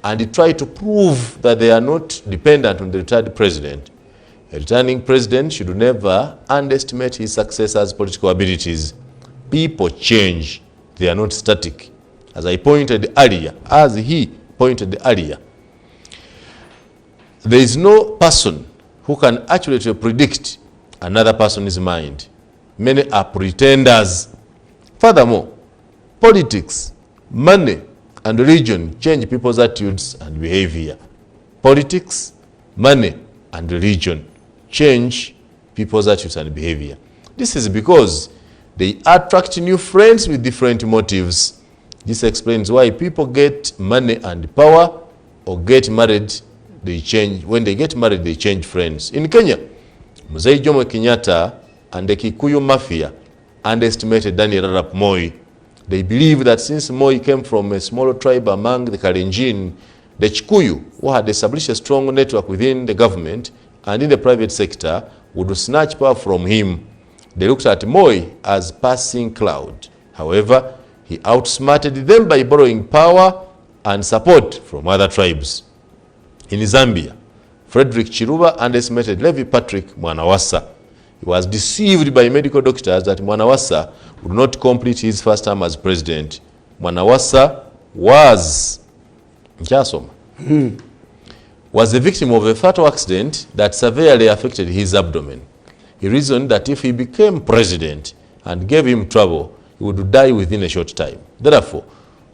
and they try to prove that they are not dependent on the retired president. A returning president should never underestimate his successor's political abilities. People change. They are not static. As he pointed earlier, there is no person who can accurately predict another person's mind. Many are pretenders. Furthermore, politics, money, and religion change people's attitudes and behavior. Politics, money, and religion change people's attitudes and behavior. This is because they attract new friends with different motives. This explains why people get money and power or get married, they change. When they get married, they change friends. In Kenya, Mzee Jomo Kenyatta and the Kikuyu Mafia underestimated Daniel Arap Moi. They believe that since Moi came from a small tribe among the Kalenjin, the Kikuyu, who had established a strong network within the government and in the private sector, would snatch power from him. They looked at Moi as passing cloud. However, he outsmarted them by borrowing power and support from other tribes. In Zambia, Frederick Chiluba underestimated Levi Patrick Mwanawasa. He was deceived by medical doctors that Mwanawasa would not complete his first term as president. Mwanawasa was the victim of a fatal accident that severely affected his abdomen. He reasoned that if he became president and gave him trouble, he would die within a short time. Therefore,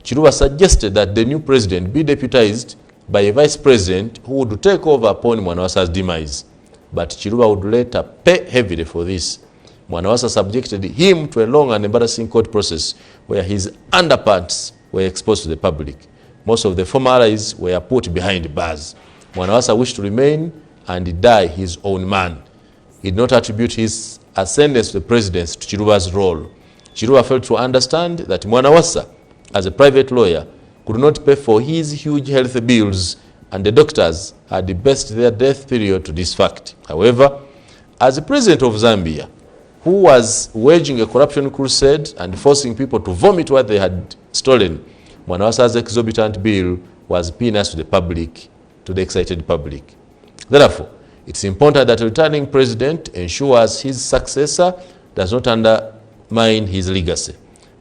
Chiluba suggested that the new president be deputized by a vice president who would take over upon Mwanawasa's demise. But Chiluba would later pay heavily for this. Mwanawasa subjected him to a long and embarrassing court process where his underparts were exposed to the public. Most of the former allies were put behind bars. Mwanawasa wished to remain and die his own man. He did not attribute his ascendance to the presidency to Chiluba's role. Chiluba failed to understand that Mwanawasa, as a private lawyer, could not pay for his huge health bills, and the doctors had based their death period to this fact. However, as the president of Zambia, who was waging a corruption crusade and forcing people to vomit what they had stolen, Mwanawasa's exorbitant bill was peanuts to the public, to the excited public. Therefore, it's important that a returning president ensures his successor does not undermine his legacy.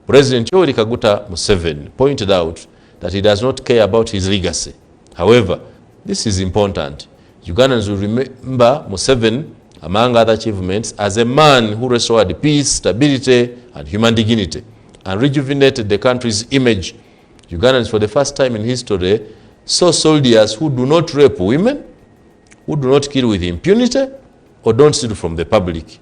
President Yoweri Kaguta Museveni pointed out that he does not care about his legacy. However, this is important. Ugandans will remember Museveni, among other achievements, as a man who restored peace, stability, and human dignity, and rejuvenated the country's image. Ugandans, for the first time in history, saw soldiers who do not rape women, who do not kill with impunity, or don't steal from the public.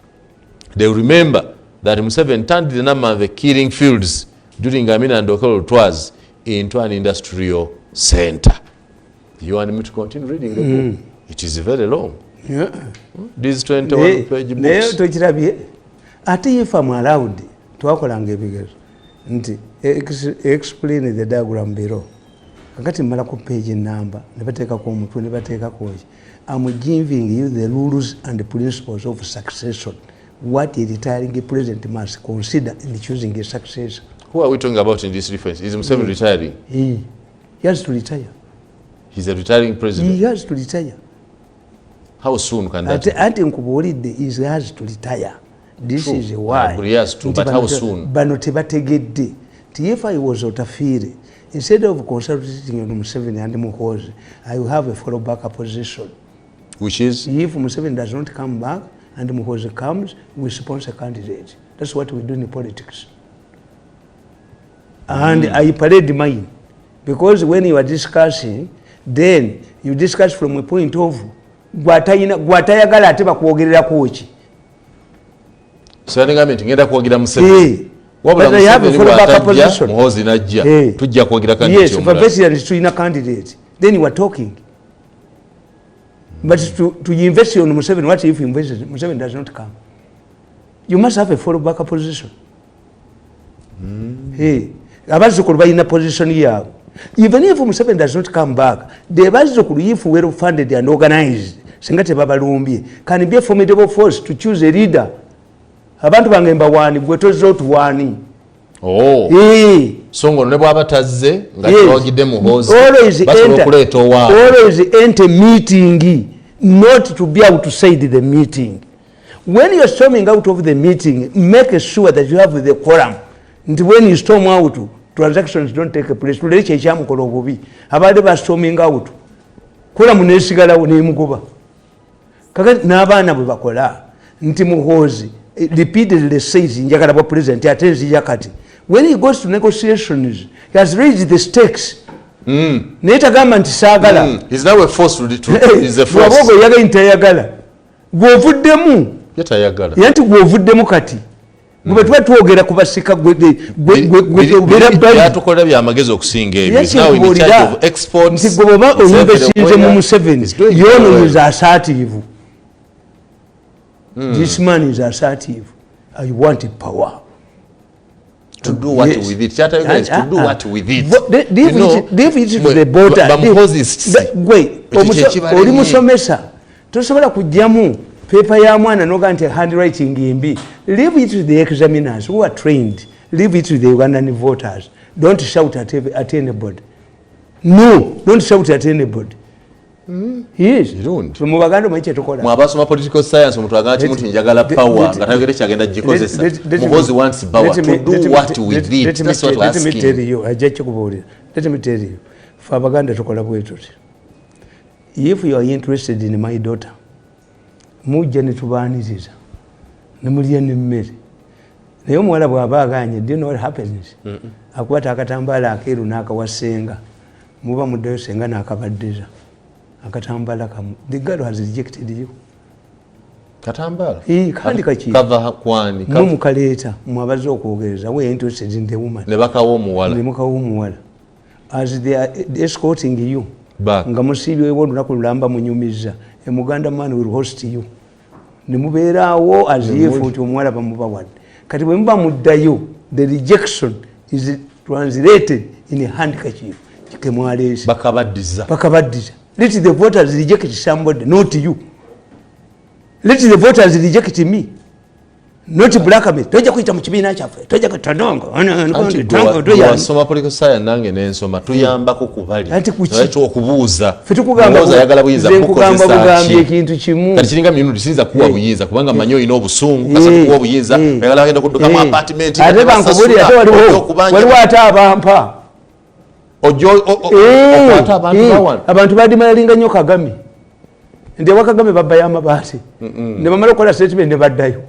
They remember that Museveni turned the number of the killing fields during Amina and Okolo tours into an industrial center. You want me to continue reading the book? It is very long. Yeah. These 21 page books. Ati if I'm allowed twakolanga ebigezo nti explain the diagram below. Kakati mmala ku page number ne bateeka ko omutwe ne bateeka ko I'm giving you the rules and the principles of succession. What a retiring president must consider in choosing a successor. Who are we talking about in this reference? Is Museveni retiring? He has to retire. He's a retiring president? He has to retire. How soon can that be? Ati nkubuulidde he has to retire. This True. Is why. He has to, but how soon? Bano tebategedde. If I was Otafiire, instead of consulting on Museveni and Muhoozi, I will have a fallback position. Which is? If Museveni does not come back and Muhoozi comes, we sponsor candidates. That's what we do in politics. And I parade mine. Because when you are discussing, then you discuss from a point of gwatayagala ate bakwogerera kuki. So ngamente ngenda kwogera Museveni. But I have a fallback position. Muhoozi najja. Tujja kwogera candidate. Yes, if a president is to a candidate, then you are talking. But to invest on Museveni, what if Museveni does not come? You must have a fallback position. Abazukulu balina position yaabwe. Even if Museveni does not come back, the bazukulu, if well funded and organized, singa tebabalumbye, can be a formidable force to choose a leader. Abantu bangemba wani gwe tozo tuwani. So ngono ne bwaba tazze nga twogidde Muhoozi always enter meeting, not to be able to say the meeting. When you are storming out of the meeting, make sure that you have the quorum. And when you storm out, transactions don't take place. Tuleke ekyamukola obubi. Abadde ba storming out. Quorum nesigala nemugoba. Kakati n'abaana bwe bakola nti Muhoozi repeatedly says njagala bwa president atenzi yakati. When he goes to negotiations, he has raised the stakes. Neta gamba nti saagala. He's now a force to is a force. Wabogo yaga intayagala. Gwovuddemu. Yatayagala. Yanti gwovuddemu kati. Gwe tuba twogera kubasika gwe yatukola byamagezi okusinga ebyo. He's now in charge of exports. Nti gwe oba oyinvesinze mu Museveni. Yono is assertive. This man is assertive. I want power. To do what with it? Chata guys, to do what with it? Leave it to the border. Wait, oli musomesa. Tosobola kujjamu paper ya mwana noga nti handwriting imbi. Leave it to the examiners who are trained. Leave it to the Ugandan voters. Don't shout at anybody. No, don't shout at anybody. Yes. From Uganda maiche tukola. Mwabasoma political science omuntu agati muti njagala power ngatagere kyagenda jikozesa. Muhoozi wants power to do what with it. That's what let me tell you. Ajache kubuulira. Let me tell you. For Abaganda tukola bwetu. If you are interested in my daughter, mujja ne tubaaniriza. Ne mulya n'emmere. Naye omuwala bw'aba aganye, do you know what happens? Akwata akatambaala akeeru n'akawasenga. Muba muddayo senga n'akabaddiza. Akatambala kamu. The girl has rejected you. Katambala? Kandi kaki. Kava kwani. Mumukaleta mwabaze okwogereza. We interested in the woman. Ne bakawo omuwala. Ne mukawo omuwala. As they are escorting you. Back. Nga musiibyo ewo olunaku lulamba munyumiza. A Muganda man will host you. Ne mubeeraawo as if nti omuwala bamubawadde. Kati bwe muba muddayo, the rejection is translated in a handkerchief. Kemwaleese. Bakabaddiza. Bakabaddiza. Let the voters reject somebody, not you. Let the voters reject me, not blackmail. Toja kuita mu kibiina kyaffe. Toja kutadongo. Wasoma political science nange n'ensoma tuyambako kubali. Ekyo okubuuza. Fetukugamba yagala buyinza kukozesa ekintu kimu. Kati kiringa Mirundi sinza kuwa buyinza kubanga manyo ino obusungu kasa kuwa buyinza yagala agenda kudduka mu apartment. Ate bankubuli ate waliwo ate abampa. Okwata abantu badimalinga nnyo Kagame. Ndi wakagame babayama basi. Ne bamala kola statement ne baddayo.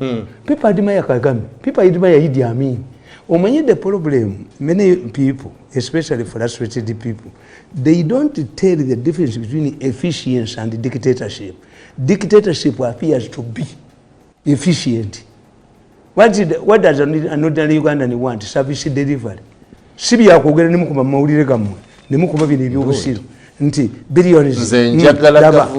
People admire Kagame. People admire Idi Amin. Omanye the problem, many people, especially frustrated people, they don't tell the difference between efficiency and dictatorship. Dictatorship appears to be efficient. What does an ordinary Ugandan want? Service delivery. Sibi ya kugera nimukuba mawulire gamwe. Nimukuba bino ebyobusiro. Nti billions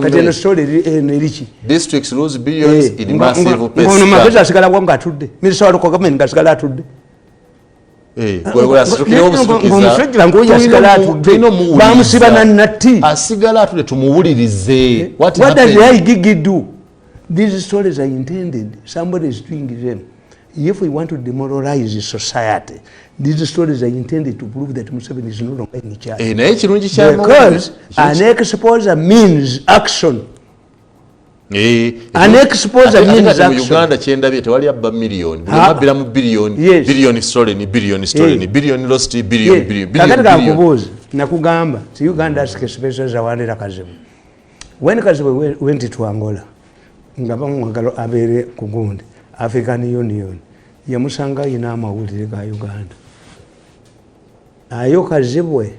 kateno story nerichi districts lose billions in massive pesa ono mapesa asigala kwanga atudde minister wa government ngasigala atudde kwegula situkira obusikiza omusajja ngoya asigala atudde bamusiba na nati asigala atudde tumuwulirize what does the gig do? These stories are intended, somebody is doing them. If we want to demoralize society, these stories are intended to prove that Museveni is no longer in charge. Because an exposure means action. An exposure means action. Uganda chendabye tewali abba million. Bulabira mu billion. Billion story ni billion story ni billion lost billion. Kakati kakubuuza nakugamba ti Uganda ask special zawandira Kazibu. When Kazibu went to Angola, nga bamwagala abeere ku gundi African Union yamusanga ina amawulire ga Uganda. Ayo Kazibwe,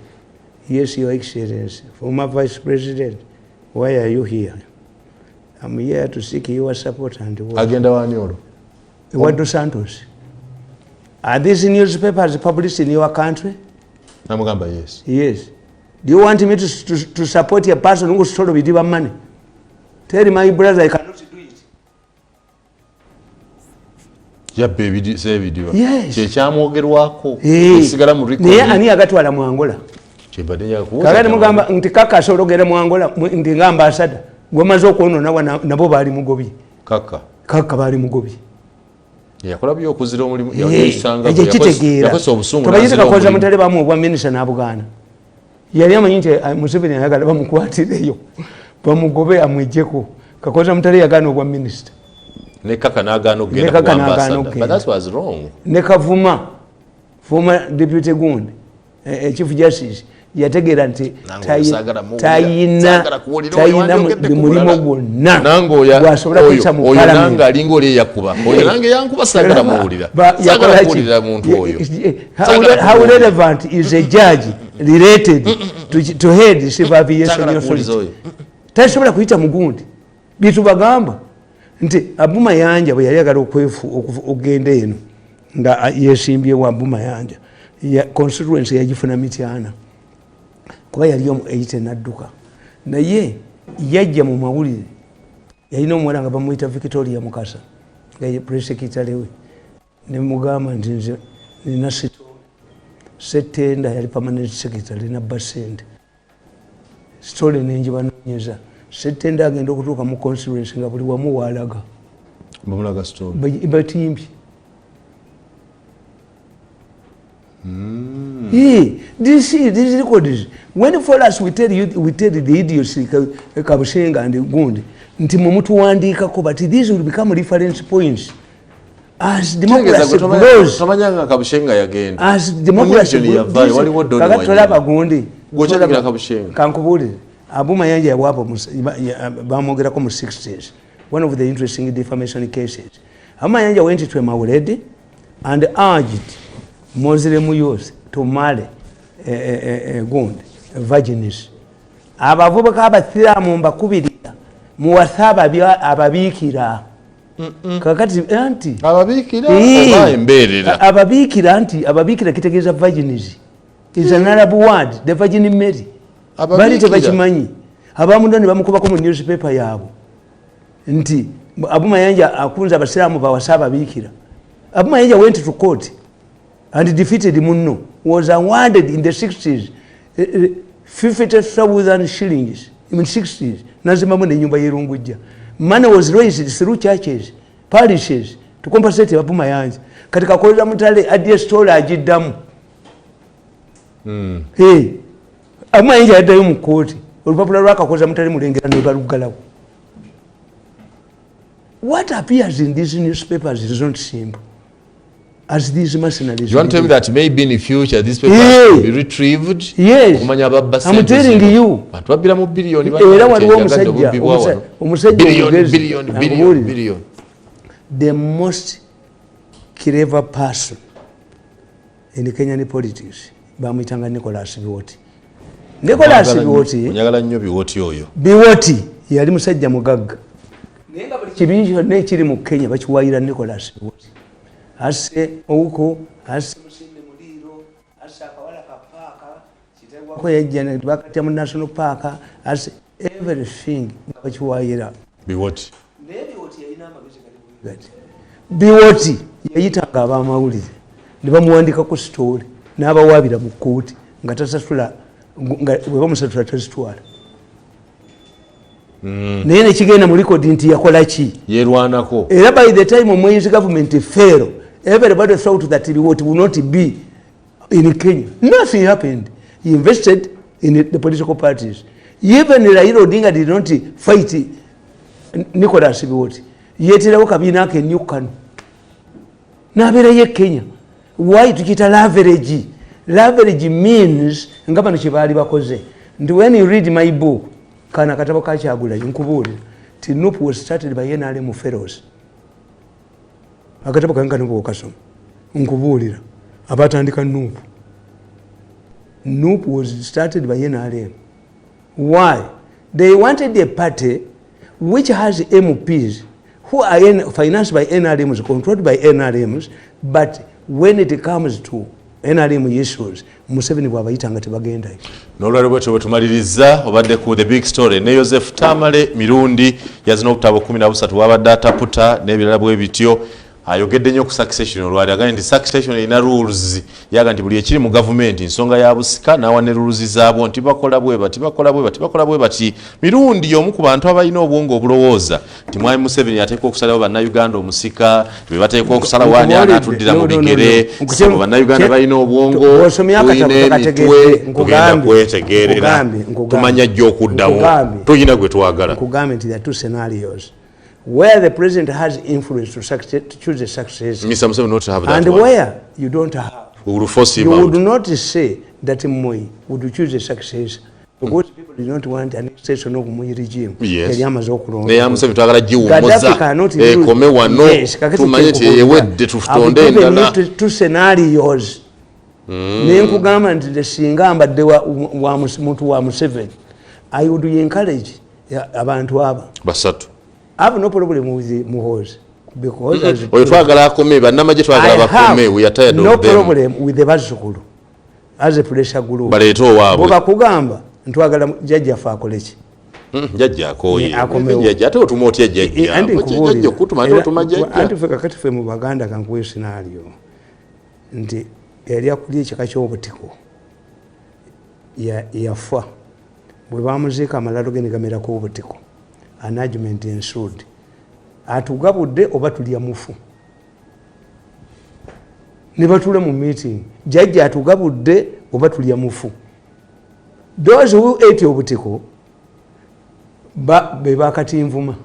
yes, Your Excellency, former Vice President, why are you here? I'm here to seek your support and work. Agenda waniolo? Eduardo Santos. Are these newspapers published in your country? Namugamba, yes. Yes. Do you want me to support a person who stole with your money? Tell my brother I cannot do it. Ya baby say video. Yes. Kyekyamuogerwako. Sigala mu record. Naye ani agatwala mu Angola? Kyebadde yakubuuza. Kakati mugamba nti kaka asologera mu Angola nti nga ambassador. Gomaze okwonoona nabo baali mugobi. Kaka baali mugobi. Yakola by'okuzira omulimu yayisanga yakosa obusungu. Tubayite kakoza mutale bamu obwa minister n'Abuganda. Yali amanyi nti Museveni ayagala bamukwatireyo. Bamugobe amwejjeko. Kakoza mutale yagaana obwa minister. Ne kaka n'agaana okugenda ku ambassador. But that was wrong. Ne Kavuma, former deputy Gundi, chief justice, yategera nti tayina mulimo gwonna gwasobola kuyisa mu parliament. Oyo nanga alinga oli eyakuba. Oyo nanga yankuba sagala muwulira. Sagala kuwulira muntu oyo. How relevant is a judge related to head civil aviation authority? Tasobola kuyita mu Gundi. Bitubagamba nti Abuma Yanja bwe yayagala okugenda eno nga yesimbye wa Abuma Yanja ya constituency yagifuna Mityana kuba yali omu eyite nadduka naye yajja mu mawulire yalina omuwala nga bamuyita Victoria Mukasa nga ye press secretary we ne mugamba nti nze nina Setenda yali permanent secretary na Basende story nenjibanoonyeza Setenda agenda okutuuka mu constituency nga buli wamu waalaga bamulaga story batimbye. This records. When for us we tell the idiocy Kabushenga and Gundi nti mumutu wandikako, but these will become reference points as democracy grows. As democracy grows, kakatolaba Gundi kankubulire Abuma Yanja yawapo bamogerako mu 60s. One of the interesting defamation cases. Abuma Yanja went to a Mawuledi and urged Muslim youth to marry Gundi virgins. Abavubuka abathiramu mbakubirira muwasaba ababiikira. Kakati anti ababiikira oba emberera. Ababiikira kitegeeza virgins is an Arab word, the Virgin Mary. Bali tebakimanyi. Abamu ndo ne bamukubako mu newspaper yaabo nti Abuma Yanja akunza abasiramu bawasaba ababiikira. Abuma Yanja went to court and defeated Munno, was awarded in the 60s 50,000 shillings in the 60s. Nazimamu ne nyumba yerungujja. Money was raised through churches, parishes, tukompensate abuma yanje kati kakolera mutale adye store agiddamu abuma yanje addayo mu kooti olupapula lwakakoza mutale mulengera ne balugalawo. What appears in these newspapers is not simple. As these mercenaries. You want to tell me that maybe in the future these papers will be retrieved? Yes. I'm telling you. Billion. The most clever person in the Kenyan politics, Bamitanga Nicholas Biwoti. Nicholas Biwoti, yali musajja mugagga. Kibinjo ne kiri mu Kenya bakiwayira Nicholas Biwoti. Ase ouko ase musinde muliro ase akawala kapaka kitebwa ko yajjana bakati mu national park ase everything bakiwayira Biwoti. Biwoti yalina amagezi gali Biwoti yayitanga abamawulire ne bamuwandika ku story n'abawabira mu kooti nga tasasula nga bwe bamusatula tasitwala. Naye ne kigenda mu record nti yakola ki yerwanako. Era by the time Moise government fell, everybody thought that Biwoti would not be in Kenya. Nothing happened. He invested in the political parties. Even Raila Odinga did not fight Nicholas Biwoti. Yetirawo kabina ke Newcan. Nabera ye Kenya. Why tukita leverage? Leverage means ngabano kibali bakoze. And when you read my book, kana katabo kakyagula nkubulira TNUP was started by NRM fellows. Akatabo kankani ko kasoma nkubulira abatandika NUP. NUP was started by NRM. Why? They wanted a party which has MPs who are financed by NRMs, controlled by NRMs, but when it comes to NRM issues, Museveni bwabayitanga tebagenda. Nolwali bwetu tumaliriza obadde ku the big story ne Joseph Tamale Mirundi yazina okutabo 13 wabadde ataputa n'ebirala bwe bityo ayogedde nnyo ku succession olwali agambye nti succession ina rules yaga nti buli ekiri mu government nsonga ya busika nawa ne rules zaabwo nti bakola bwe bati Mirundi omu ku bantu abalina obwongo obulowooza nti mwami Museveni ateekwa okusalawo bannayuganda omusika bwe bateekwa okusala wani anatuddira mu bigere kusaba bannayuganda balina obwongo tugenda kwetegeerera tumanya jjo okuddawo tuyina gwe twagala. There are two scenarios where the president has influence to choose a successor, Mr. Museveni not have that and one. Where you don't have. We will force him you out. would not say that Moi would choose a successor because people do not want an extension of Moi regime. Yes. Gaddafi cannot use two scenarios. Nenkugamba nti singa mbadde wa muntu wa Museveni, I would encourage abantu aba basatu. I have no problem with Muhoozi because as we are tired no of them. problem with the Bazukulu as a pressure group. Baleeto waabwe. Bwebakugamba ntwagala jjajja afa akoleki. Jjajja akooye. Jjajja ate otuma otya jjajja. Jjajja okutuma ate otuma jjajja. Anti ffe kakati ffe mu Baganda kankuwe scenario nti yali akulya ekika ky'obutiko yafa bwe bamuziika amalalo ge ne gamerako obutiko. An argument ensued. Atugabudde oba tulya mufu. Ne batula mu meeting. Jjajja atugabudde oba tulya mufu. Those who ate obutiko be bakatinvuma.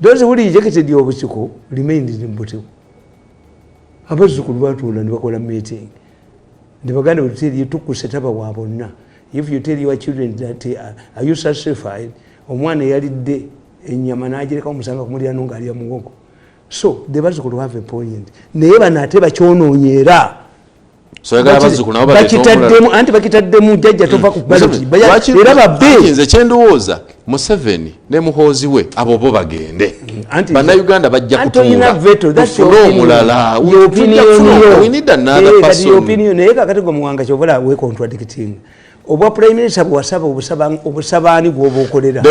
Those who rejected obutiko remained in butiko. Abazzukulu batuula ne bakola meeting. Ne baganda bwe tuteri tukuse taba wa bonna. If you tell your children that are you satisfied, omwana yalidde ennyama n'agireka omusanga kumulya nunga alya muwogo. So the bazzukulu have a point. Naye bano ate bakyonoonyera. Bakitaddemu anti bakitaddemu jjajja tova ku baloti. Era babbe. Nze kyendowooza Museveni ne Muhoozi we abo bo bagende. Bannayuganda bajja kutunula. Tufune omulala. We need another person. Naye kakati gwe muwanga kyobola we contradicting. Obwa prime minister bw'asaba obusabaani gw'oba okolera.